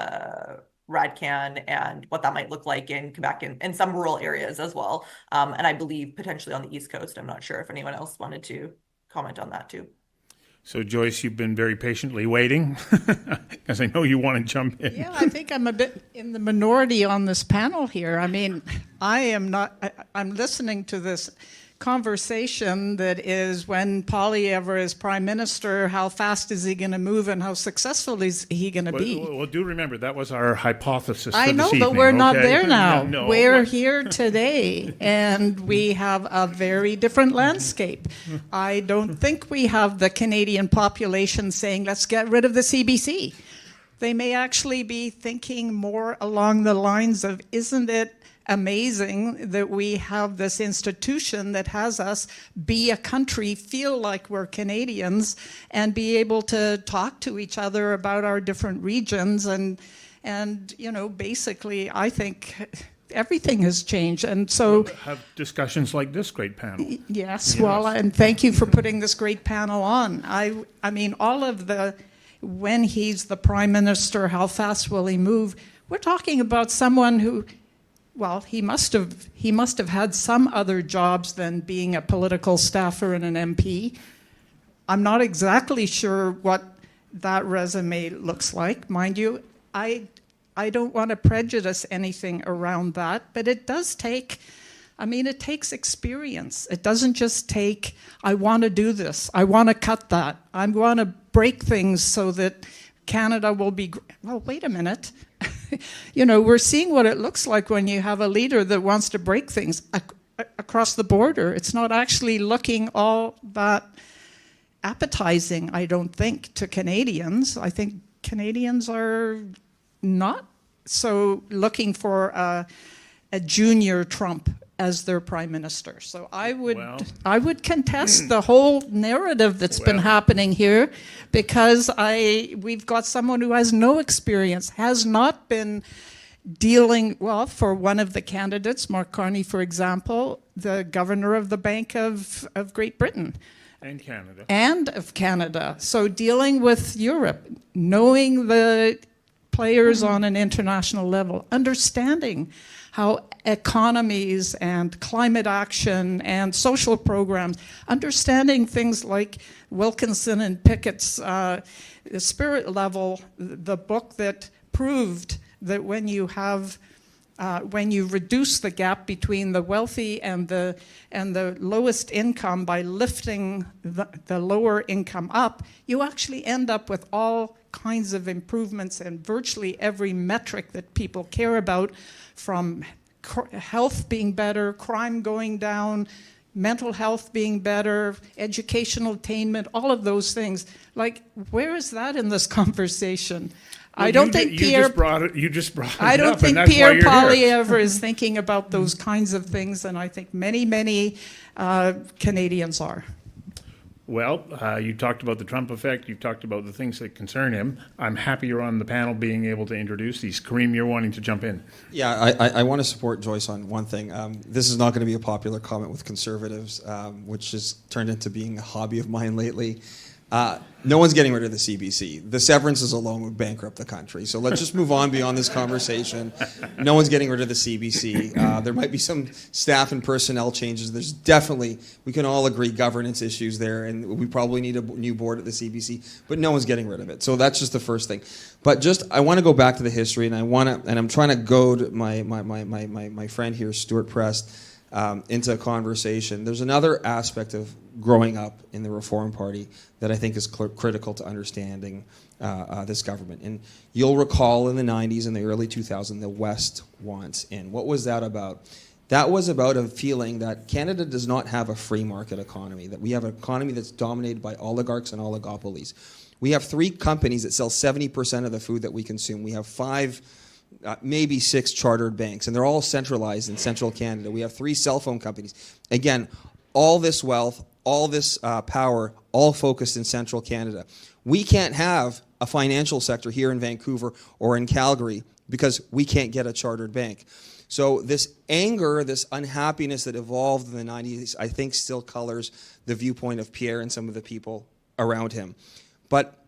RadCan and what that might look like in Quebec and some rural areas as well. And I believe potentially on the East Coast. I'm not sure if anyone else wanted to comment on that too. So, Joyce, you've been very patiently waiting, because I know you want to jump in. Yeah, I think I'm a bit in the minority on this panel here. I mean, I'm listening to this conversation that is, when Poilievre is prime minister, how fast is he going to move and how successful is he going to be? Well, do remember, that was our hypothesis I for know, this evening. but we're not okay? there now. No. We're here today, and we have a very different landscape. I don't think we have the Canadian population saying, let's get rid of the CBC. They may actually be thinking more along the lines of, isn't it amazing that we have this institution that has us be a country, feel like we're Canadians, and be able to talk to each other about our different regions. And you know, basically, I think everything has changed. And so have discussions like this great panel. Yes, well, and thank you for putting this great panel on. I mean, all of the, when he's the prime minister, how fast will he move? We're talking about someone who, well, he must have had some other jobs than being a political staffer and an MP. I'm not exactly sure what that resume looks like. Mind you, I don't want to prejudice anything around that, but it does take, I mean, it takes experience. It doesn't just take, I want to do this, I want to cut that, I want to break things so that Canada will be, well, wait a minute. You know, we're seeing what it looks like when you have a leader that wants to break things across the border. It's not actually looking all that appetizing, I don't think, to Canadians. I think Canadians are not so looking for a junior Trump as their prime minister. So I would contest the whole narrative that's been happening here, because we've got someone who has no experience, has not been dealing, well, for one of the candidates, Mark Carney, for example, the governor of the Bank of Great Britain. And Canada. And of Canada. So dealing with Europe, knowing the players on an international level, understanding how economies and climate action and social programs, understanding things like Wilkinson and Pickett's Spirit Level, the book that proved that when you reduce the gap between the wealthy and the lowest income by lifting the lower income up, you actually end up with all kinds of improvements in virtually every metric that people care about, from health being better, crime going down, mental health being better, educational attainment, all of those things. Like, where is that in this conversation? Well, I don't think Pierre. You just brought it I don't up, think and that's why Pierre you're here. Poilievre is thinking about those kinds of things, and I think many Canadians are. Well, you talked about the Trump effect. You talked about the things that concern him. I'm happy you're on the panel being able to introduce these. Kareem, you're wanting to jump in. Yeah, I want to support Joyce on one thing. This is not going to be a popular comment with conservatives, which has turned into being a hobby of mine lately. No one's getting rid of the CBC. The severances alone would bankrupt the country. So let's just move on beyond this conversation. No one's getting rid of the CBC. There might be some staff and personnel changes. There's definitely, we can all agree, governance issues there, and we probably need a new board at the CBC, but no one's getting rid of it. So that's just the first thing. But I want to go back to the history, and I'm trying to goad my friend here, Stewart Prest, into conversation, there's another aspect of growing up in the Reform Party that I think is critical to understanding this government. And you'll recall in the 90s and the early 2000s, the West wants in. What was that about? That was about a feeling that Canada does not have a free market economy, that we have an economy that's dominated by oligarchs and oligopolies. We have 3 companies that sell 70% of the food that we consume. We have 5, maybe 6 chartered banks, and they're all centralized in central Canada. We have 3 cell phone companies. Again, all this wealth, all this power, all focused in central Canada. We can't have a financial sector here in Vancouver or in Calgary because we can't get a chartered bank. So this anger, this unhappiness that evolved in the 90s, I think still colors the viewpoint of Pierre and some of the people around him. But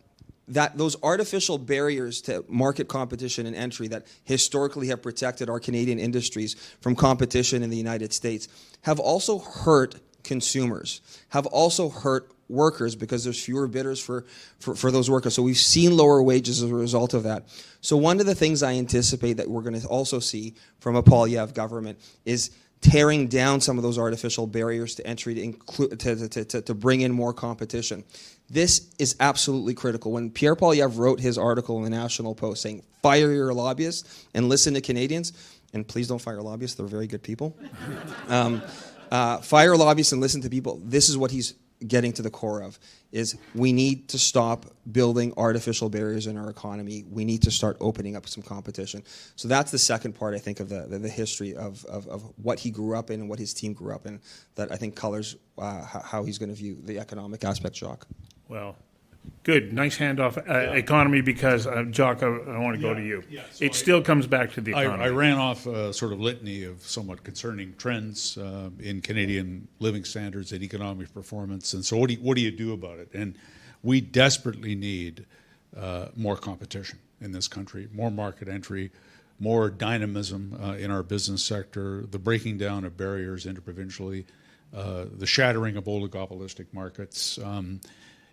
that those artificial barriers to market competition and entry that historically have protected our Canadian industries from competition in the United States have also hurt consumers, have also hurt workers because there's fewer bidders for those workers. So we've seen lower wages as a result of that. So one of the things I anticipate that we're going to also see from a Poilievre government is tearing down some of those artificial barriers to entry to bring in more competition. This is absolutely critical. When Pierre Poilievre wrote his article in the National Post saying, fire your lobbyists and listen to Canadians, and please don't fire lobbyists, they're very good people. Fire lobbyists and listen to people. This is what he's getting to the core of, is we need to stop building artificial barriers in our economy. We need to start opening up some competition. So that's the second part, I think, of the history of what he grew up in and what his team grew up in that I think colors how he's going to view the economic aspect, Jock. Well, good. Nice handoff. Economy, because, Jock, I want to go to you. Yeah, so it still comes back to the economy. I ran off a sort of litany of somewhat concerning trends in Canadian living standards and economic performance. And so what do you do about it? And we desperately need more competition in this country, more market entry, more dynamism in our business sector, the breaking down of barriers interprovincially, the shattering of oligopolistic markets.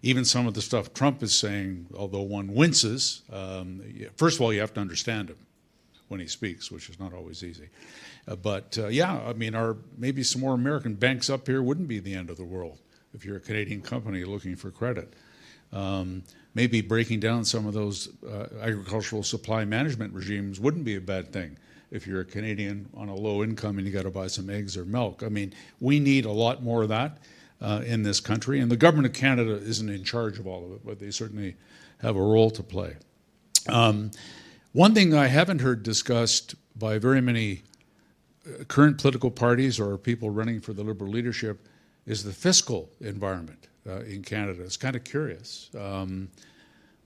Even some of the stuff Trump is saying, although one winces, first of all, you have to understand him when he speaks, which is not always easy. I mean, maybe some more American banks up here wouldn't be the end of the world if you're a Canadian company looking for credit. Maybe breaking down some of those agricultural supply management regimes wouldn't be a bad thing if you're a Canadian on a low income and you got to buy some eggs or milk. I mean, we need a lot more of that. In this country, and the government of Canada isn't in charge of all of it, but they certainly have a role to play. One thing I haven't heard discussed by very many current political parties or people running for the Liberal leadership is the fiscal environment in Canada. It's kind of curious. The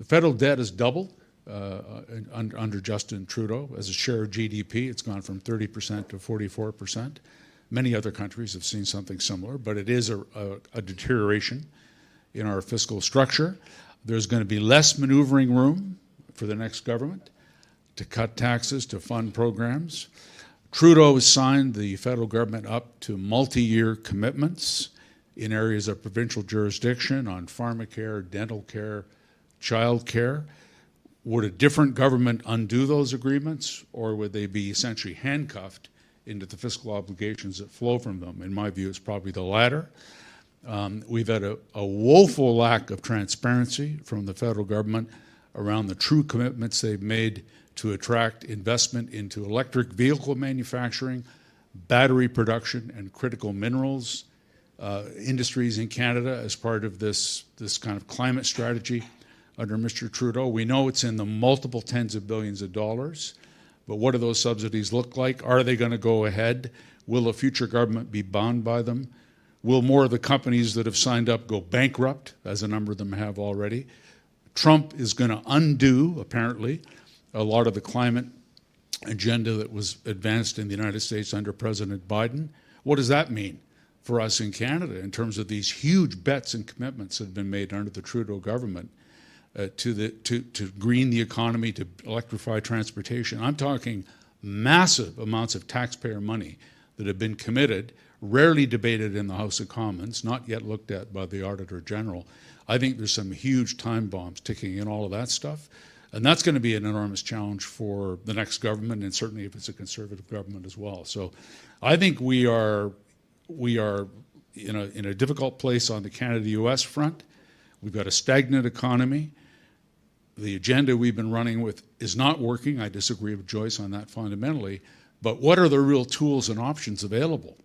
federal debt has doubled under Justin Trudeau as a share of GDP. It's gone from 30% to 44%. Many other countries have seen something similar, but it is a deterioration in our fiscal structure. There's going to be less maneuvering room for the next government to cut taxes, to fund programs. Trudeau has signed the federal government up to multi-year commitments in areas of provincial jurisdiction on pharmacare, dental care, child care. Would a different government undo those agreements, or would they be essentially handcuffed into the fiscal obligations that flow from them? In my view, it's probably the latter. We've had a woeful lack of transparency from the federal government around the true commitments they've made to attract investment into electric vehicle manufacturing, battery production, and critical minerals industries in Canada as part of this kind of climate strategy under Mr. Trudeau. We know it's in the multiple tens of billions of dollars. But what do those subsidies look like? Are they going to go ahead? Will a future government be bound by them? Will more of the companies that have signed up go bankrupt, as a number of them have already? Trump is going to undo, apparently, a lot of the climate agenda that was advanced in the United States under President Biden. What does that mean for us in Canada in terms of these huge bets and commitments that have been made under the Trudeau government? To green the economy, to electrify transportation. I'm talking massive amounts of taxpayer money that have been committed, rarely debated in the House of Commons, not yet looked at by the Auditor General. I think there's some huge time bombs ticking in all of that stuff. And that's going to be an enormous challenge for the next government, and certainly if it's a Conservative government as well. So I think we are in a difficult place on the Canada-US front. We've got a stagnant economy. The agenda we've been running with is not working. I disagree with Joyce on that fundamentally. But what are the real tools and options available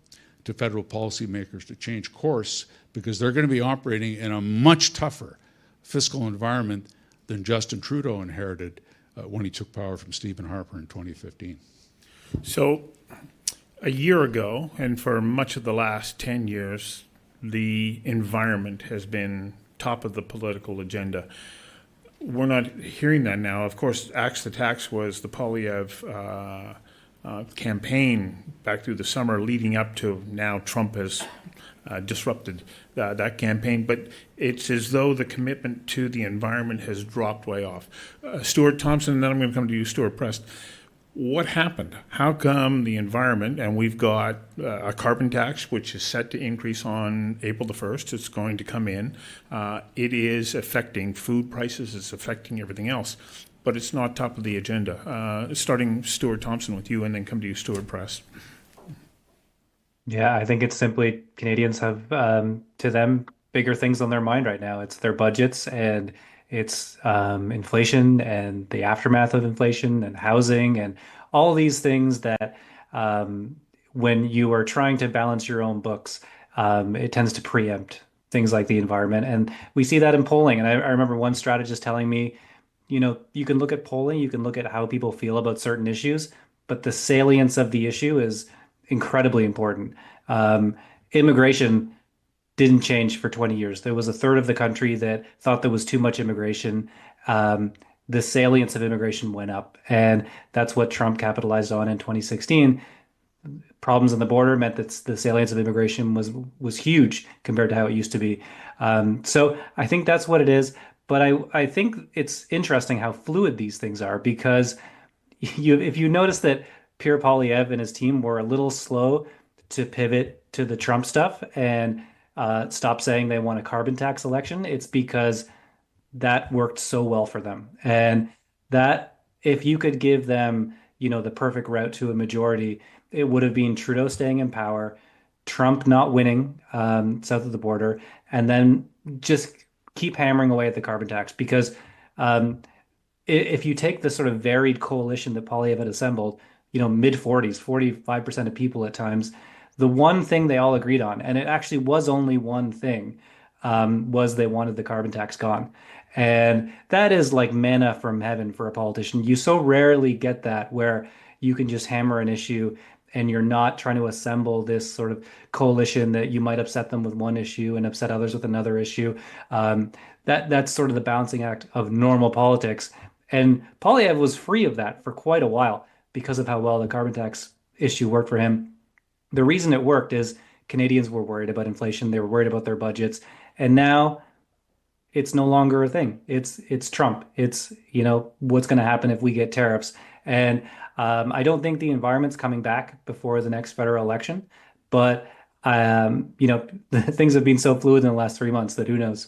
to federal policymakers to change course? Because they're going to be operating in a much tougher fiscal environment than Justin Trudeau inherited when he took power from Stephen Harper in 2015. So a year ago, and for much of the last 10 years, the environment has been top of the political agenda. We're not hearing that now. Of course, Axe the Tax was the Poilievre campaign back through the summer leading up to now Trump has disrupted that campaign. But it's as though the commitment to the environment has dropped way off. Stuart Thomson, and then I'm going to come to you, Stewart Prest. What happened? How come the environment, and we've got a carbon tax, which is set to increase on April the 1st. It's going to come in. It is affecting food prices. It's affecting everything else. But it's not top of the agenda. Starting Stuart Thomson with you, and then come to you, Stewart Prest. Yeah, I think it's simply Canadians have, to them, bigger things on their mind right now. It's their budgets, and it's inflation and the aftermath of inflation and housing and all these things that when you are trying to balance your own books, it tends to preempt things like the environment. And we see that in polling. And I remember one strategist telling me, you can look at polling, you can look at how people feel about certain issues, but the salience of the issue is incredibly important. Immigration didn't change for 20 years. There was a third of the country that thought there was too much immigration. The salience of immigration went up, and that's what Trump capitalized on in 2016. Problems on the border meant that the salience of immigration was huge compared to how it used to be. So I think that's what it is. But I think it's interesting how fluid these things are, because if you notice that Pierre Poilievre and his team were a little slow to pivot to the Trump stuff and stop saying they want a carbon tax election, it's because that worked so well for them. And that if you could give them, the perfect route to a majority, it would have been Trudeau staying in power, Trump not winning south of the border, and then just keep hammering away at the carbon tax. Because if you take the sort of varied coalition that Poilievre had assembled, mid-40s, 45% of people at times, the one thing they all agreed on, and it actually was only one thing, was they wanted the carbon tax gone. And that is like manna from heaven for a politician. You so rarely get that, where you can just hammer an issue and you're not trying to assemble this sort of coalition that you might upset them with one issue and upset others with another issue. That's sort of the balancing act of normal politics. And Poilievre was free of that for quite a while because of how well the carbon tax issue worked for him. The reason it worked is Canadians were worried about inflation. They were worried about their budgets. And now it's no longer a thing. It's Trump. It's, what's going to happen if we get tariffs. And I don't think the environment's coming back before the next federal election. But, things have been so fluid in the last 3 months that who knows.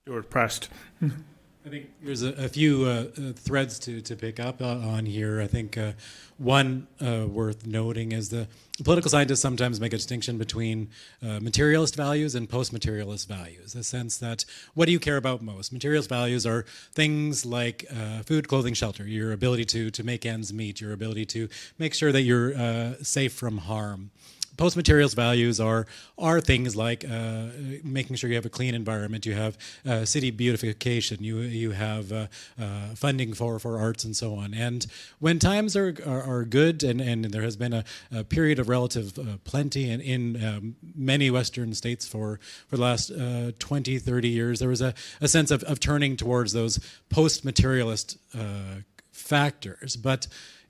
Stuart Prest. I think there's a few threads to pick up on here. I think one worth noting is the political scientists sometimes make a distinction between materialist values and post-materialist values. The sense that, what do you care about most? Materialist values are things like food, clothing, shelter, your ability to make ends meet, your ability to make sure that you're safe from harm. Post-materials values are things like making sure you have a clean environment, you have city beautification, you have funding for arts and so on. And when times are good, and there has been a period of relative plenty in many Western states for the last 20, 30 years, there was a sense of turning towards those post-materialist factors. But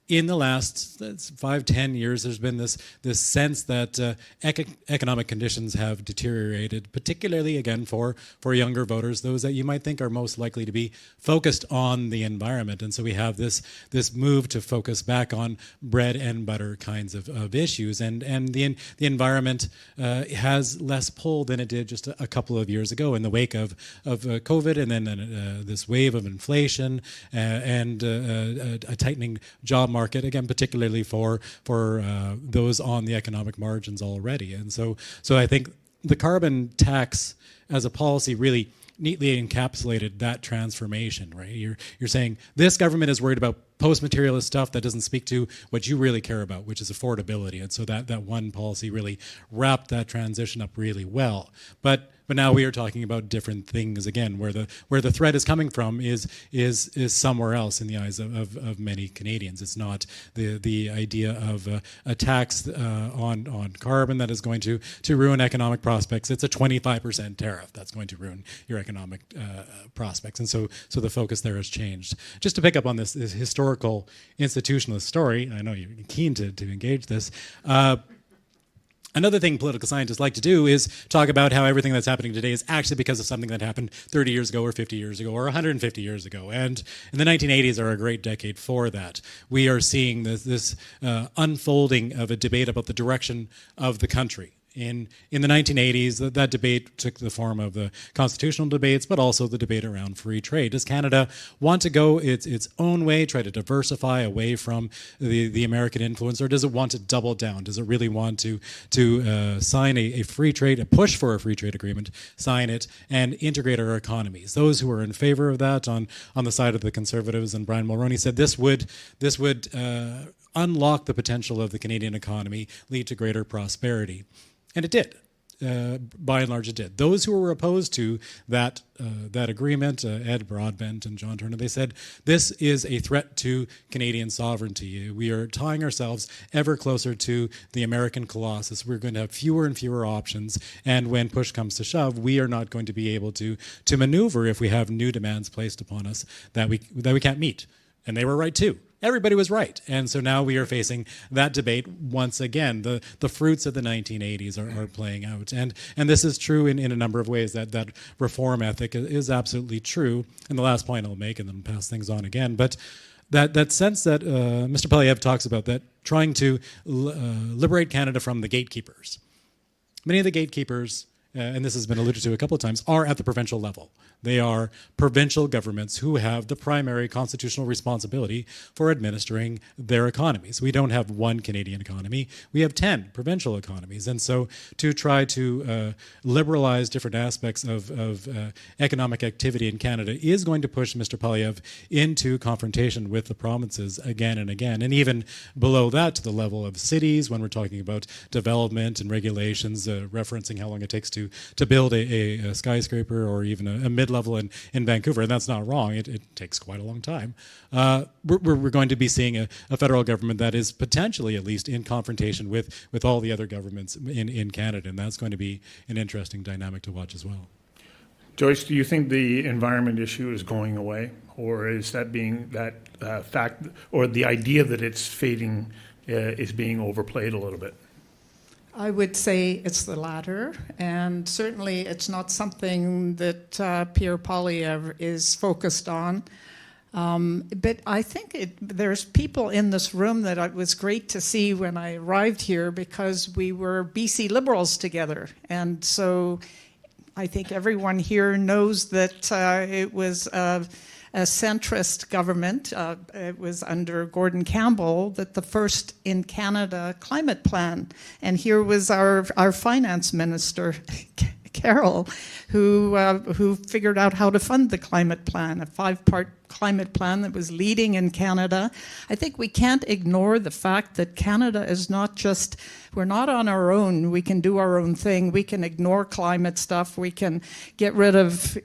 in the last 5-10 years, there's been this sense that economic conditions have deteriorated, particularly, again, for younger voters, those that you might think are most likely to be focused on the environment. And so we have this move to focus back on bread and butter kinds of issues. And the environment has less pull than it did just a couple of years ago in the wake of COVID, and then this wave of inflation and a tightening job market, again, particularly for those on the economic margins already. And so I think the carbon tax as a policy really neatly encapsulated that transformation, right? You're saying this government is worried about post-materialist stuff that doesn't speak to what you really care about, which is affordability. And so that one policy really wrapped that transition up really well. But now we are talking about different things again, where the threat is coming from is somewhere else in the eyes of many Canadians. It's not the idea of a tax on carbon that is going to ruin economic prospects. It's a 25% tariff that's going to ruin your economic prospects. And so the focus there has changed. Just to pick up on this historical institutionalist story, I know you're keen to engage this. Another thing political scientists like to do is talk about how everything that's happening today is actually because of something that happened 30 years ago or 50 years ago or 150 years ago. And the 1980s are a great decade for that. We are seeing this unfolding of a debate about the direction of the country. In the 1980s, that debate took the form of the constitutional debates, but also the debate around free trade. Does Canada want to go its own way, try to diversify away from the American influence, or does it want to double down? Does it really want to sign a free trade, a push for a free trade agreement, sign it, and integrate our economies? Those who are in favor of that on the side of the Conservatives, and Brian Mulroney said this would unlock the potential of the Canadian economy, lead to greater prosperity. And it did. By and large, it did. Those who were opposed to that agreement, Ed Broadbent and John Turner, they said, this is a threat to Canadian sovereignty. We are tying ourselves ever closer to the American colossus. We're going to have fewer and fewer options. And when push comes to shove, we are not going to be able to maneuver if we have new demands placed upon us that we can't meet. And they were right, too. Everybody was right. And so now we are facing that debate once again. The fruits of the 1980s are playing out. And this is true in a number of ways. That reform ethic is absolutely true. And the last point I'll make, and then pass things on again, but that sense that Mr. Poilievre talks about, that trying to liberate Canada from the gatekeepers. Many of the gatekeepers, and this has been alluded to a couple of times, are at the provincial level. They are provincial governments who have the primary constitutional responsibility for administering their economies. We don't have one Canadian economy. We have 10 provincial economies. And so to try to liberalize different aspects of economic activity in Canada is going to push Mr. Poilievre into confrontation with the provinces again and again. And even below that, to the level of cities, when we're talking about development and regulations, referencing how long it takes to build a skyscraper or even a mid-level in Vancouver, and that's not wrong. It takes quite a long time. We're going to be seeing a federal government that is potentially, at least, in confrontation with all the other governments in Canada, and that's going to be an interesting dynamic to watch as well. Joyce, do you think the environment issue is going away, or is that fact, or the idea that it's fading is being overplayed a little bit? I would say it's the latter, and certainly it's not something that Pierre Poilievre is focused on. But I think there's people in this room that it was great to see when I arrived here, because we were BC Liberals together. And so I think everyone here knows that it was a centrist government. It was under Gordon Campbell that the first in Canada climate plan. And here was our finance minister, Carroll, who figured out how to fund the climate plan, a 5-part climate plan that was leading in Canada. I think we can't ignore the fact that Canada is not just, we're not on our own. We can do our own thing. We can ignore climate stuff. We can get rid of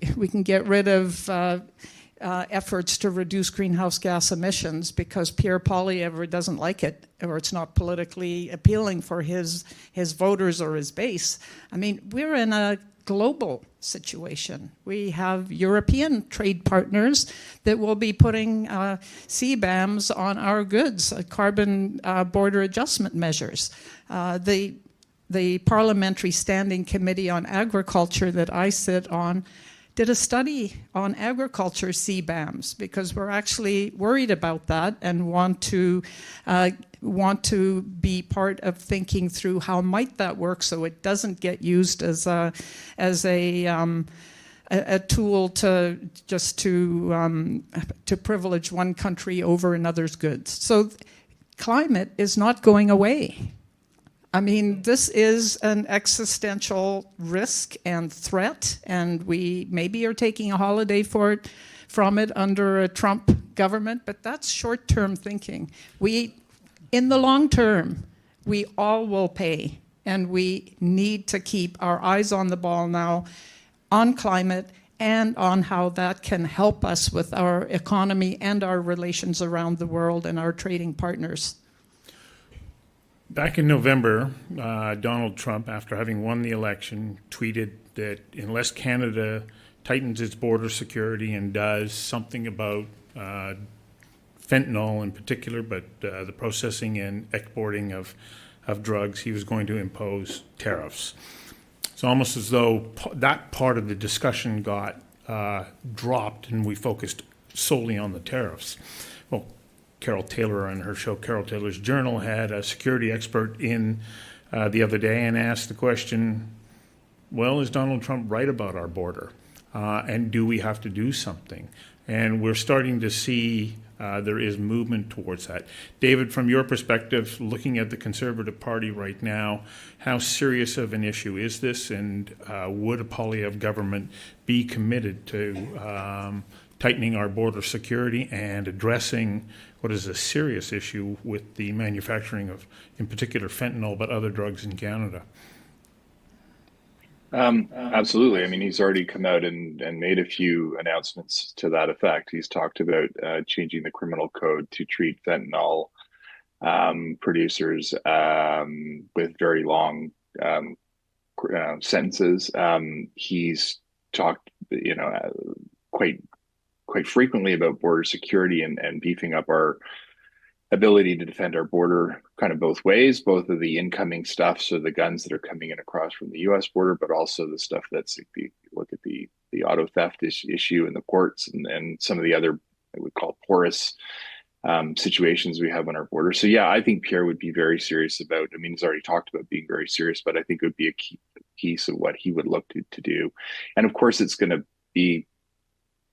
efforts to reduce greenhouse gas emissions because Pierre Poilievre doesn't like it, or it's not politically appealing for his voters or his base. I mean, we're in a global situation. We have European trade partners that will be putting CBAMs on our goods, carbon border adjustment measures. The Parliamentary Standing Committee on Agriculture that I sit on did a study on agriculture CBAMs because we're actually worried about that and want to be part of thinking through how might that work so it doesn't get used as a tool to just to privilege one country over another's goods. So climate is not going away. I mean, this is an existential risk and threat, and we maybe are taking a holiday from it under a Trump government, but that's short-term thinking. In the long term, we all will pay, and we need to keep our eyes on the ball now on climate and on how that can help us with our economy and our relations around the world and our trading partners. Back in November, Donald Trump, after having won the election, tweeted that unless Canada tightens its border security and does something about fentanyl in particular, but the processing and exporting of drugs, he was going to impose tariffs. It's almost as though that part of the discussion got dropped and we focused solely on the tariffs. Well, Carol Taylor on her show, Carol Taylor's Journal, had a security expert in the other day and asked the question, well, is Donald Trump right about our border? And do we have to do something? And we're starting to see there is movement towards that. David, from your perspective, looking at the Conservative Party right now, how serious of an issue is this? And would a Poilievre government be committed to tightening our border security and addressing what is a serious issue with the manufacturing of, in particular, fentanyl, but other drugs in Canada? Absolutely. I mean, he's already come out and made a few announcements to that effect. He's talked about changing the criminal code to treat fentanyl producers with very long sentences. He's talked, quite frequently about border security and beefing up our ability to defend our border kind of both ways, both of the incoming stuff, so the guns that are coming in across from the US border, but also the stuff that's, if you look at the auto theft issue in the ports and some of the other, I would call porous situations we have on our border. So yeah, I think Pierre would be very serious about, I mean, he's already talked about being very serious, but I think it would be a key piece of what he would look to do. And of course, it's going to be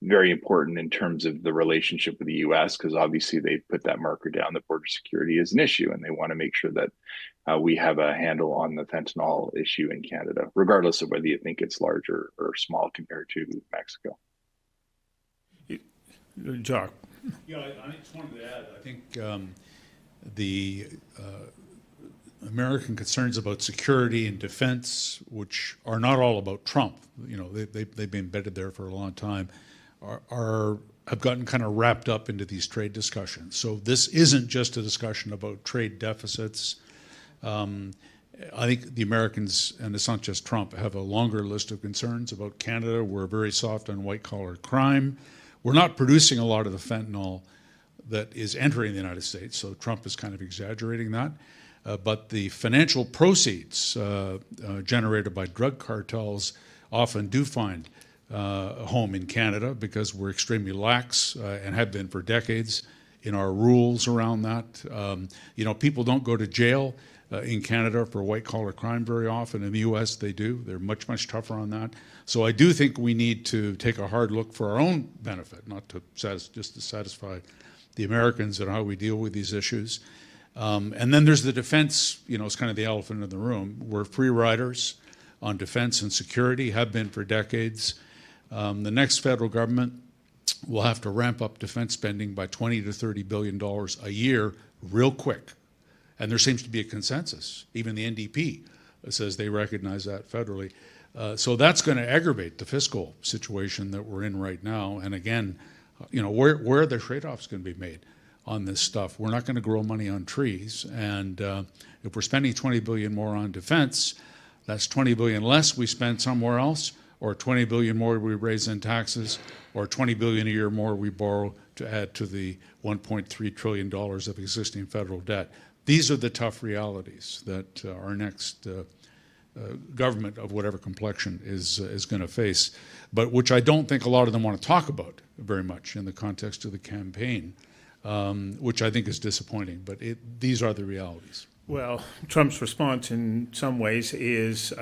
very important in terms of the relationship with the US, because obviously they put that marker down that border security is an issue, and they want to make sure that we have a handle on the fentanyl issue in Canada, regardless of whether you think it's large or small compared to Mexico. Jock. Yeah, I just wanted to add, I think the American concerns about security and defense, which are not all about Trump, they've been embedded there for a long time, have gotten kind of wrapped up into these trade discussions. So this isn't just a discussion about trade deficits. I think the Americans, and it's not just Trump, have a longer list of concerns about Canada. We're very soft on white-collar crime. We're not producing a lot of the fentanyl that is entering the United States, so Trump is kind of exaggerating that. But the financial proceeds generated by drug cartels often do find a home in Canada because we're extremely lax and have been for decades in our rules around that. People don't go to jail in Canada for white-collar crime very often. In the U.S., they do. They're much, much tougher on that. So I do think we need to take a hard look for our own benefit, not to just to satisfy the Americans and how we deal with these issues. And then there's the defense, it's kind of the elephant in the room. We're free riders on defense and security, have been for decades. The next federal government will have to ramp up defense spending by $20 to $30 billion a year real quick. And there seems to be a consensus. Even the NDP says they recognize that federally. So that's going to aggravate the fiscal situation that we're in right now. And again, where are the trade-offs going to be made on this stuff? We're not going to grow money on trees. And if we're spending $20 billion more on defense, That's 20 billion less we spend somewhere else, or 20 billion more we raise in taxes, or 20 billion a year more we borrow to add to the $1.3 trillion of existing federal debt. These are the tough realities that our next government of whatever complexion is going to face, but which I don't think a lot of them want to talk about very much in the context of the campaign, which I think is disappointing, but these are the realities. Well, Trump's response in some ways is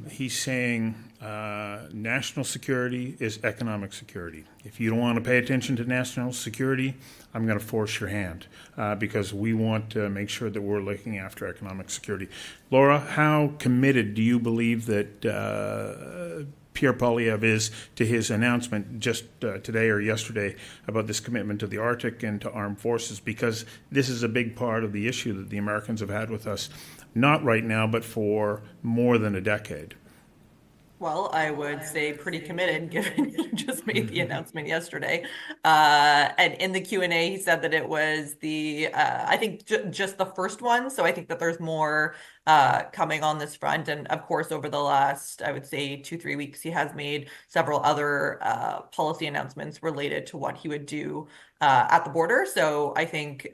he's saying national security is economic security. If you don't want to pay attention to national security, I'm going to force your hand because we want to make sure that we're looking after economic security. Laura, how committed do you believe that Pierre Poilievre is to his announcement just today or yesterday about this commitment to the Arctic and to armed forces, because this is a big part of the issue that the Americans have had with us, not right now, but for more than a decade? Well, I would say pretty committed, given he just made the announcement yesterday. And in the Q&A, he said that it was I think just the first one. So I think that there's more coming on this front. And of course, over the last, I would say 2-3 weeks, he has made several other policy announcements related to what he would do at the border. So I think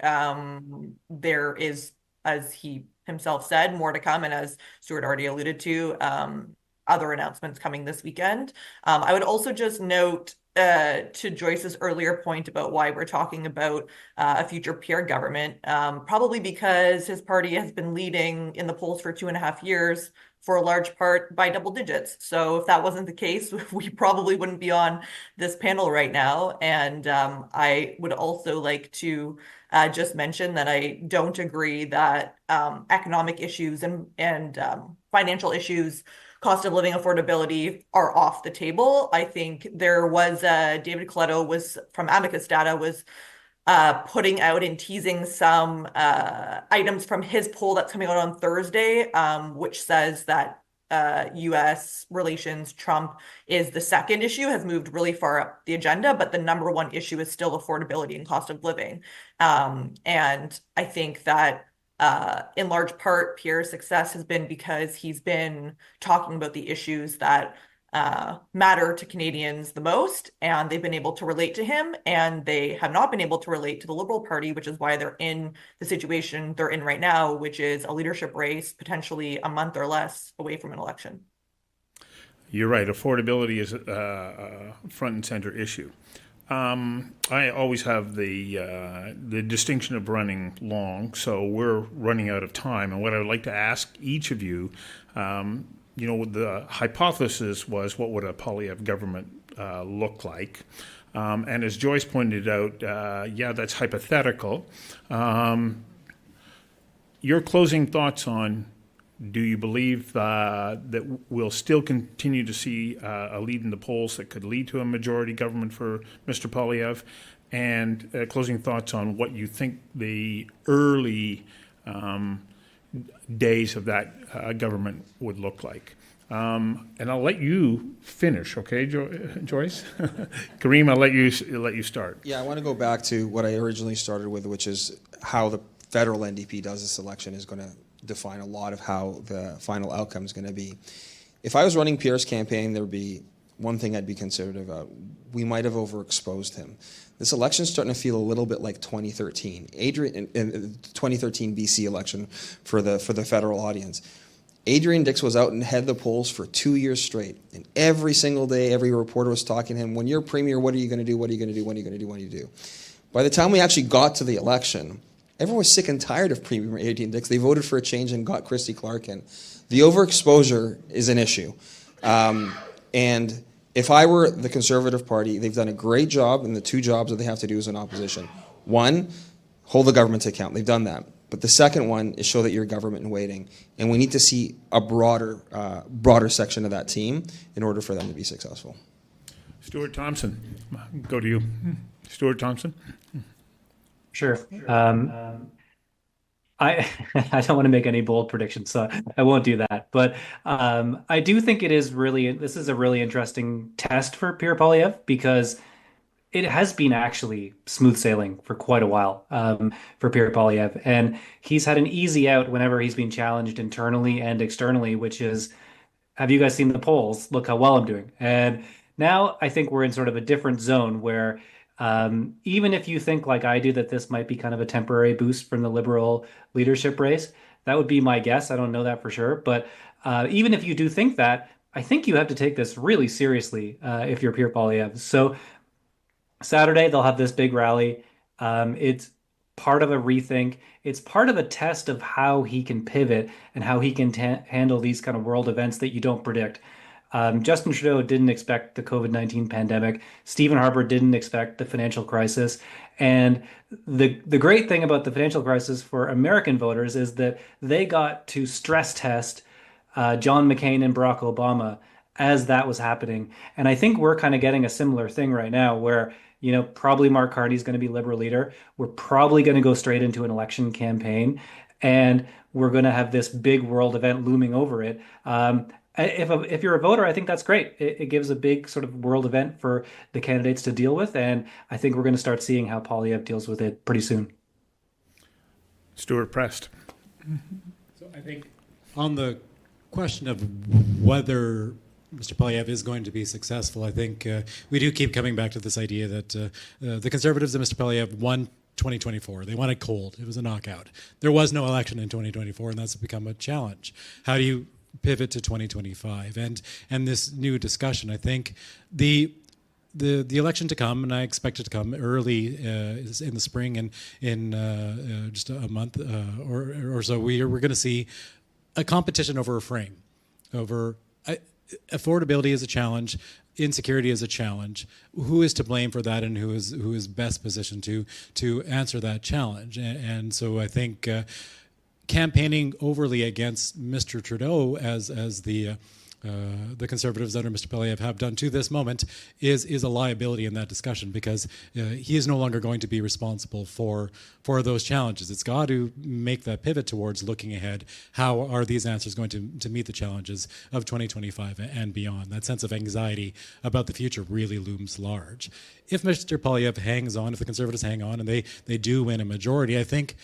there is, as he himself said, more to come. And as Stuart already alluded to, other announcements coming this weekend. I would also just note to Joyce's earlier point about why we're talking about a future Pierre government, probably because his party has been leading in the polls for 2.5 years, for a large part by double digits. So if that wasn't the case, we probably wouldn't be on this panel right now. And I would also like to just mention that I don't agree that economic issues and financial issues, cost of living, affordability are off the table. I think there was David Coletto was from Amicus Data was putting out and teasing some items from his poll that's coming out on Thursday, which says that U.S. relations, Trump is the second issue, has moved really far up the agenda, but the number one issue is still affordability and cost of living. And I think that in large part, Pierre's success has been because he's been talking about the issues that matter to Canadians the most, and they've been able to relate to him, and they have not been able to relate to the Liberal Party, which is why they're in the situation they're in right now, which is a leadership race potentially a month or less away from an election. You're right. Affordability is a front and center issue. I always have the distinction of running long, so we're running out of time. And what I would like to ask each of you, the hypothesis was, what would a Poilievre government look like? And as Joyce pointed out, that's hypothetical. Your closing thoughts on, do you believe that we'll still continue to see a lead in the polls that could lead to a majority government for Mr. Poilievre? And closing thoughts on what you think the early days of that government would look like. And I'll let you finish, okay, Joyce? Kareem, I'll let you start. Yeah, I want to go back to what I originally started with, which is how the federal NDP does this election is going to define a lot of how the final outcome is going to be. If I was running Pierre's campaign, there would be one thing I'd be conservative about. We might have overexposed him. This election is starting to feel a little bit like 2013. 2013 BC election for the federal audience. Adrian Dix was out and head the polls for 2 years straight. And every single day, every reporter was talking to him, when you're premier, what are you going to do? What are you going to do? What are you going to do? What are you going to do? By the time we actually got to the election, everyone was sick and tired of Premier Adrian Dix. They voted for a change and got Christy Clark in. The overexposure is an issue. And if I were the Conservative Party, they've done a great job in the two jobs that they have to do as an opposition. One, hold the government to account. They've done that. But the second one is show that you're a government in waiting. And we need to see a broader section of that team in order for them to be successful. Stuart Thomson, go to you. Stuart Thomson. Sure. I don't want to make any bold predictions, so I won't do that. But I do think this is a really interesting test for Pierre Poilievre, because it has been actually smooth sailing for quite a while for Pierre Poilievre. And he's had an easy out whenever he's been challenged internally and externally, which is, have you guys seen the polls? Look how well I'm doing. And now I think we're in sort of a different zone where even if you think like I do that this might be kind of a temporary boost from the Liberal leadership race, that would be my guess. I don't know that for sure. But even if you do think that, I think you have to take this really seriously if you're Pierre Poilievre. So Saturday, they'll have this big rally. It's part of a rethink. It's part of a test of how he can pivot and how he can handle these kind of world events that you don't predict. Justin Trudeau didn't expect the COVID-19 pandemic. Stephen Harper didn't expect the financial crisis. And the great thing about the financial crisis for American voters is that they got to stress test John McCain and Barack Obama as that was happening. And I think we're kind of getting a similar thing right now where, you know, probably Mark Carney is going to be Liberal leader. We're probably going to go straight into an election campaign, and we're going to have this big world event looming over it. If you're a voter, I think that's great. It gives a big sort of world event for the candidates to deal with, and I think we're going to start seeing how Poilievre deals with it pretty soon. Stewart Prest. So I think on the question of whether Mr. Poilievre is going to be successful, I think we do keep coming back to this idea that the Conservatives and Mr. Poilievre won 2024. They won it cold. It was a knockout. There was no election in 2024, and that's become a challenge. How do you pivot to 2025 and this new discussion? I think the election to come, and I expect it to come early in the spring, and in just a month or so, we're going to see a competition over a frame, over affordability is a challenge, insecurity is a challenge. Who is to blame for that, and who is best positioned to answer that challenge? And so I think campaigning overly against Mr. Trudeau as the Conservatives under Mr. Poilievre have done to this moment is a liability in that discussion, because he is no longer going to be responsible for those challenges. It's got to make that pivot towards looking ahead. How are these answers going to meet the challenges of 2025 and beyond? That sense of anxiety about the future really looms large. If Mr. Poilievre hangs on, if the Conservatives hang on and they do win a majority, I think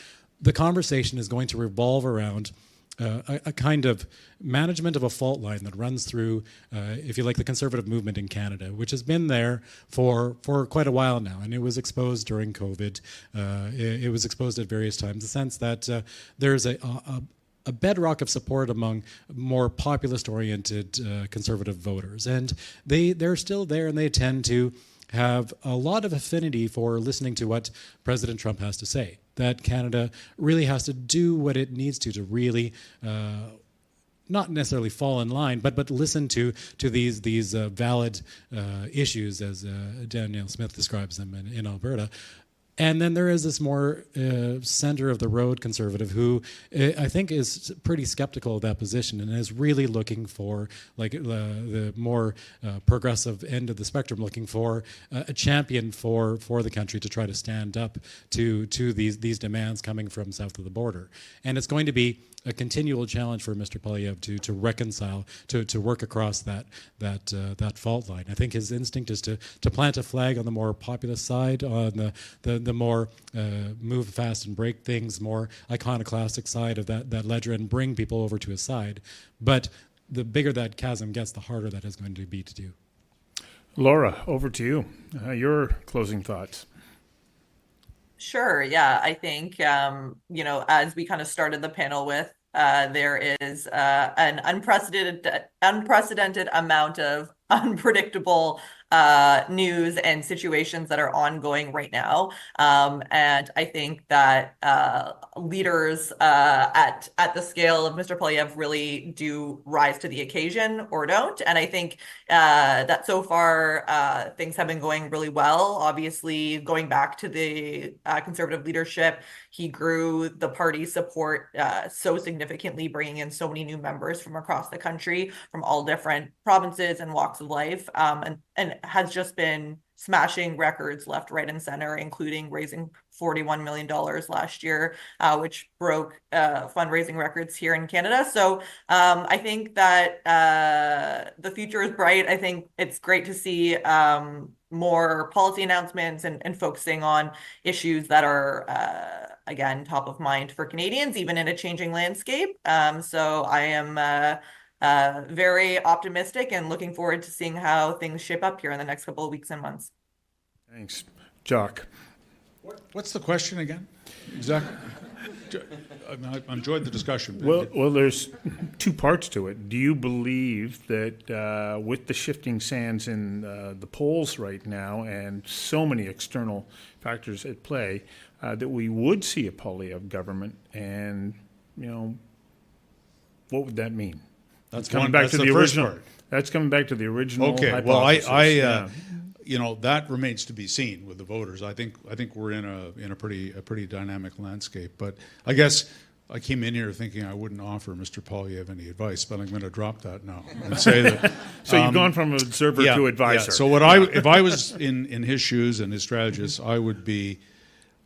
the conversation is going to revolve around a kind of management of a fault line that runs through, if you like, the Conservative movement in Canada, which has been there for quite a while now. And it was exposed during COVID. It was exposed at various times. The sense that there's a bedrock of support among more populist-oriented Conservative voters. And they're still there, and they tend to have a lot of affinity for listening to what President Trump has to say. That Canada really has to do what it needs to really not necessarily fall in line, but listen to these valid issues, as Danielle Smith describes them in Alberta. And then there is this more center of the road Conservative who I think is pretty skeptical of that position and is really looking for, like, the more progressive end of the spectrum, looking for a champion for the country to try to stand up to these demands coming from south of the border. And it's going to be a continual challenge for Mr. Poilievre to reconcile, to work across that fault line. I think his instinct is to plant a flag on the more populist side, on the more move fast and break things, more iconoclastic side of that ledger, and bring people over to his side. But the bigger that chasm gets, the harder that is going to be to do. Laura, over to you. Your closing thoughts. Sure. Yeah, I think, as we kind of started the panel with, there is an unprecedented amount of unpredictable news and situations that are ongoing right now. And I think that leaders at the scale of Mr. Poilievre really do rise to the occasion or don't. And I think that so far things have been going really well. Obviously, going back to the Conservative leadership, he grew the party's support so significantly, bringing in so many new members from across the country, from all different provinces and walks of life, and has just been smashing records left, right, and center, including raising $41 million last year, which broke fundraising records here in Canada. So I think that the future is bright. I think it's great to see more policy announcements and focusing on issues that are, again, top of mind for Canadians, even in a changing landscape. So I am very optimistic and looking forward to seeing how things shape up here in the next couple of weeks and months. Thanks. Jock. What's the question again? Exactly. I enjoyed the discussion. Well, there's two parts to it. Do you believe that with the shifting sands in the polls right now and so many external factors at play, that we would see a Poilievre government? And, what would that mean? That's coming one, back that's to the the first original. part. That's coming back to the original. Okay. Hypothesis. Well, that remains to be seen with the voters. I think we're in a pretty dynamic landscape. But I guess I came in here thinking I wouldn't offer Mr. Poilievre any advice, but I'm going to drop that now and say that. So you've gone from observer to advisor. Yeah. So if I was in his shoes and his strategist, I would be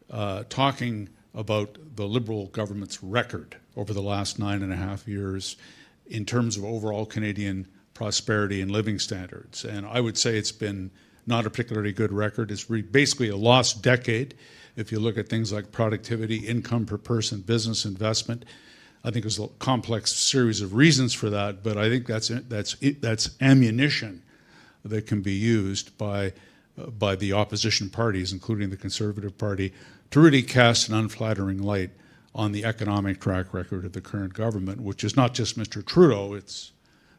talking about the Liberal government's record over the last 9.5 years in terms of overall Canadian prosperity and living standards. And I would say it's been not a particularly good record. It's basically a lost decade. If you look at things like productivity, income per person, business investment, I think there's a complex series of reasons for that. But I think that's ammunition that can be used by the opposition parties, including the Conservative Party, to really cast an unflattering light on the economic track record of the current government, which is not just Mr. Trudeau. It's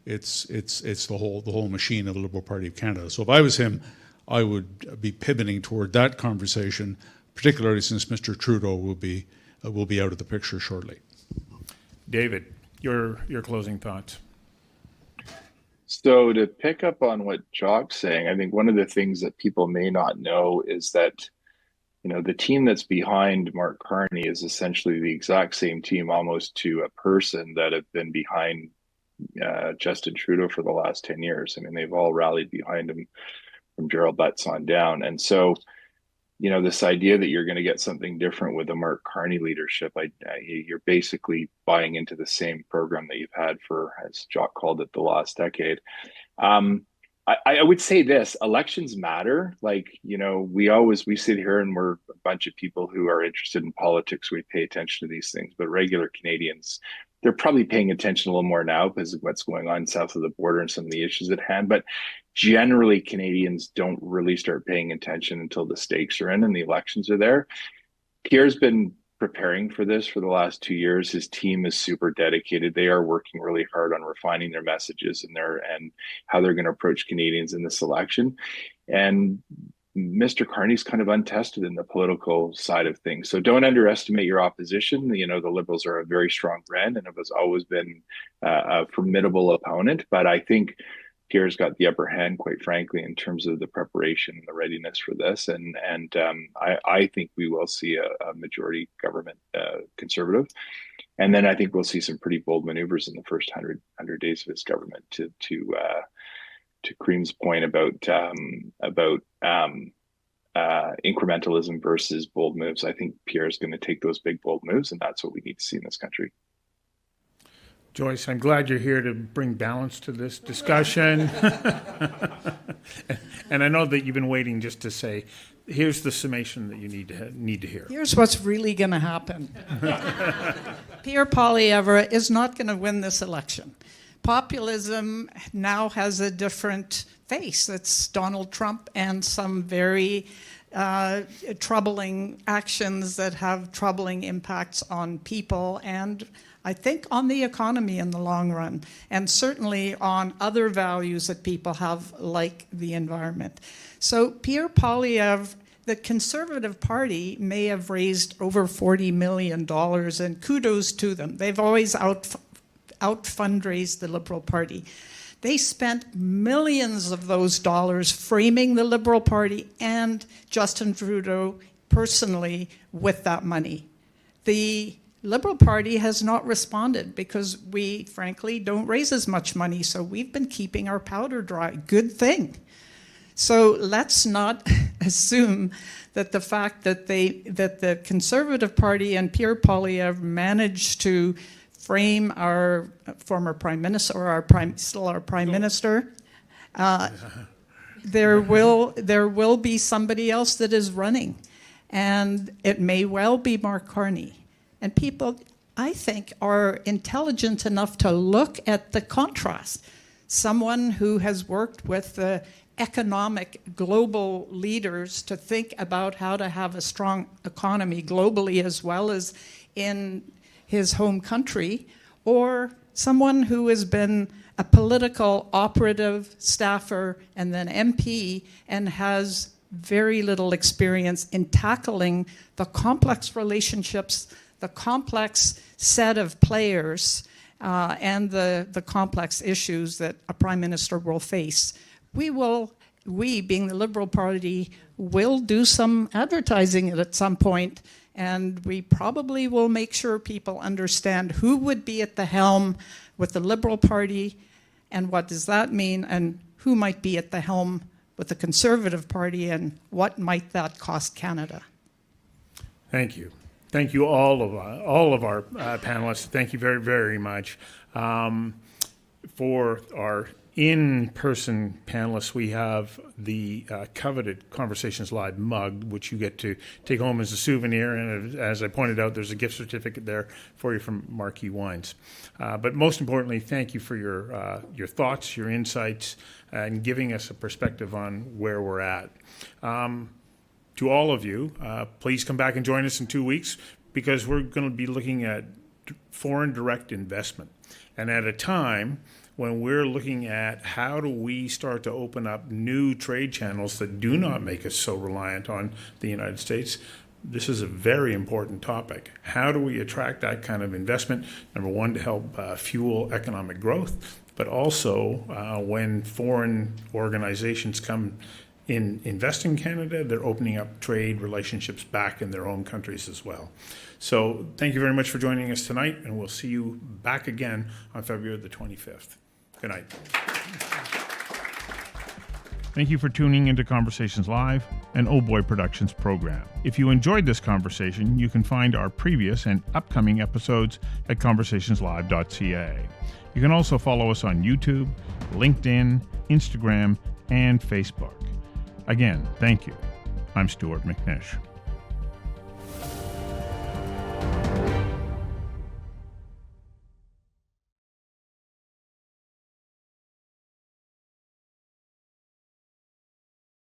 the whole machine of the Liberal Party of Canada. So if I was him, I would be pivoting toward that conversation, particularly since Mr. Trudeau will be out of the picture shortly. David, your closing thoughts. So to pick up on what Jock's saying, I think one of the things that people may not know is that, the team that's behind Mark Carney is essentially the exact same team, almost to a person, that have been behind Justin Trudeau for the last 10 years. I mean, they've all rallied behind him from Gerald Butts on down. And so, this idea that you're going to get something different with the Mark Carney leadership, you're basically buying into the same program that you've had for, as Jock called it, the last decade. I would say this: elections matter. We sit here and we're a bunch of people who are interested in politics. We pay attention to these things, but regular Canadians, they're probably paying attention a little more now because of what's going on south of the border and some of the issues at hand. But generally, Canadians don't really start paying attention until the stakes are in and the elections are there. Pierre's been preparing for this for the last 2 years. His team is super dedicated. They are working really hard on refining their messages and how they're going to approach Canadians in this election. And Mr. Carney's kind of untested in the political side of things. So don't underestimate your opposition. The Liberals are a very strong brand and have always been a formidable opponent. But I think Pierre's got the upper hand, quite frankly, in terms of the preparation and the readiness for this. And I think we will see a majority government Conservative. And then I think we'll see some pretty bold maneuvers in the first 100 days of his government to Kareem's point about incrementalism versus bold moves. I think Pierre is going to take those big, bold moves, and that's what we need to see in this country. Joyce, I'm glad you're here to bring balance to this discussion. And I know that you've been waiting just to say, here's the summation that you need to hear. Here's what's really going to happen. Pierre Poilievre is not going to win this election. Populism now has a different face. It's Donald Trump and some very troubling actions that have troubling impacts on people and I think on the economy in the long run, and certainly on other values that people have, like the environment. So Pierre Poilievre, the Conservative Party may have raised over $40 million, and kudos to them. They've always out-fundraised the Liberal Party. They spent millions of those dollars framing the Liberal Party and Justin Trudeau personally with that money. The Liberal Party has not responded because we, frankly, don't raise as much money, so we've been keeping our powder dry. Good thing. So let's not assume that the fact that the Conservative Party and Pierre Poilievre managed to frame our former Prime Minister, or still our Prime Minister, there will be somebody else that is running, and it may well be Mark Carney. And people, I think, are intelligent enough to look at the contrast. Someone who has worked with the economic global leaders to think about how to have a strong economy globally as well as in his home country, or someone who has been a political operative staffer and then MP and has very little experience in tackling the complex relationships, the complex set of players, and the complex issues that a prime minister will face. We, being the Liberal Party, will do some advertising at some point, and we probably will make sure people understand who would be at the helm with the Liberal Party and what does that mean, and who might be at the helm with the Conservative Party and what might that cost Canada. Thank you. Thank you, all of our panelists. Thank you very, very much. For our in-person panelists, we have the coveted Conversations Live mug, which you get to take home as a souvenir. And as I pointed out, there's a gift certificate there for you from Marquee Wines. But most importantly, thank you for your thoughts, your insights, and giving us a perspective on where we're at. To all of you, please come back and join us in 2 weeks, because we're going to be looking at foreign direct investment. And at a time when we're looking at how do we start to open up new trade channels that do not make us so reliant on the United States, this is a very important topic. How do we attract that kind of investment? Number one, to help fuel economic growth, but also when foreign organizations come invest in Canada, they're opening up trade relationships back in their home countries as well. So thank you very much for joining us tonight, and we'll see you back again on February the 25th. Good night. Thank you for tuning into Conversations Live, an Oh Boy Productions program. If you enjoyed this conversation, you can find our previous and upcoming episodes at conversationslive.ca. You can also follow us on YouTube, LinkedIn, Instagram, and Facebook. Again, thank you. I'm Stuart McNish.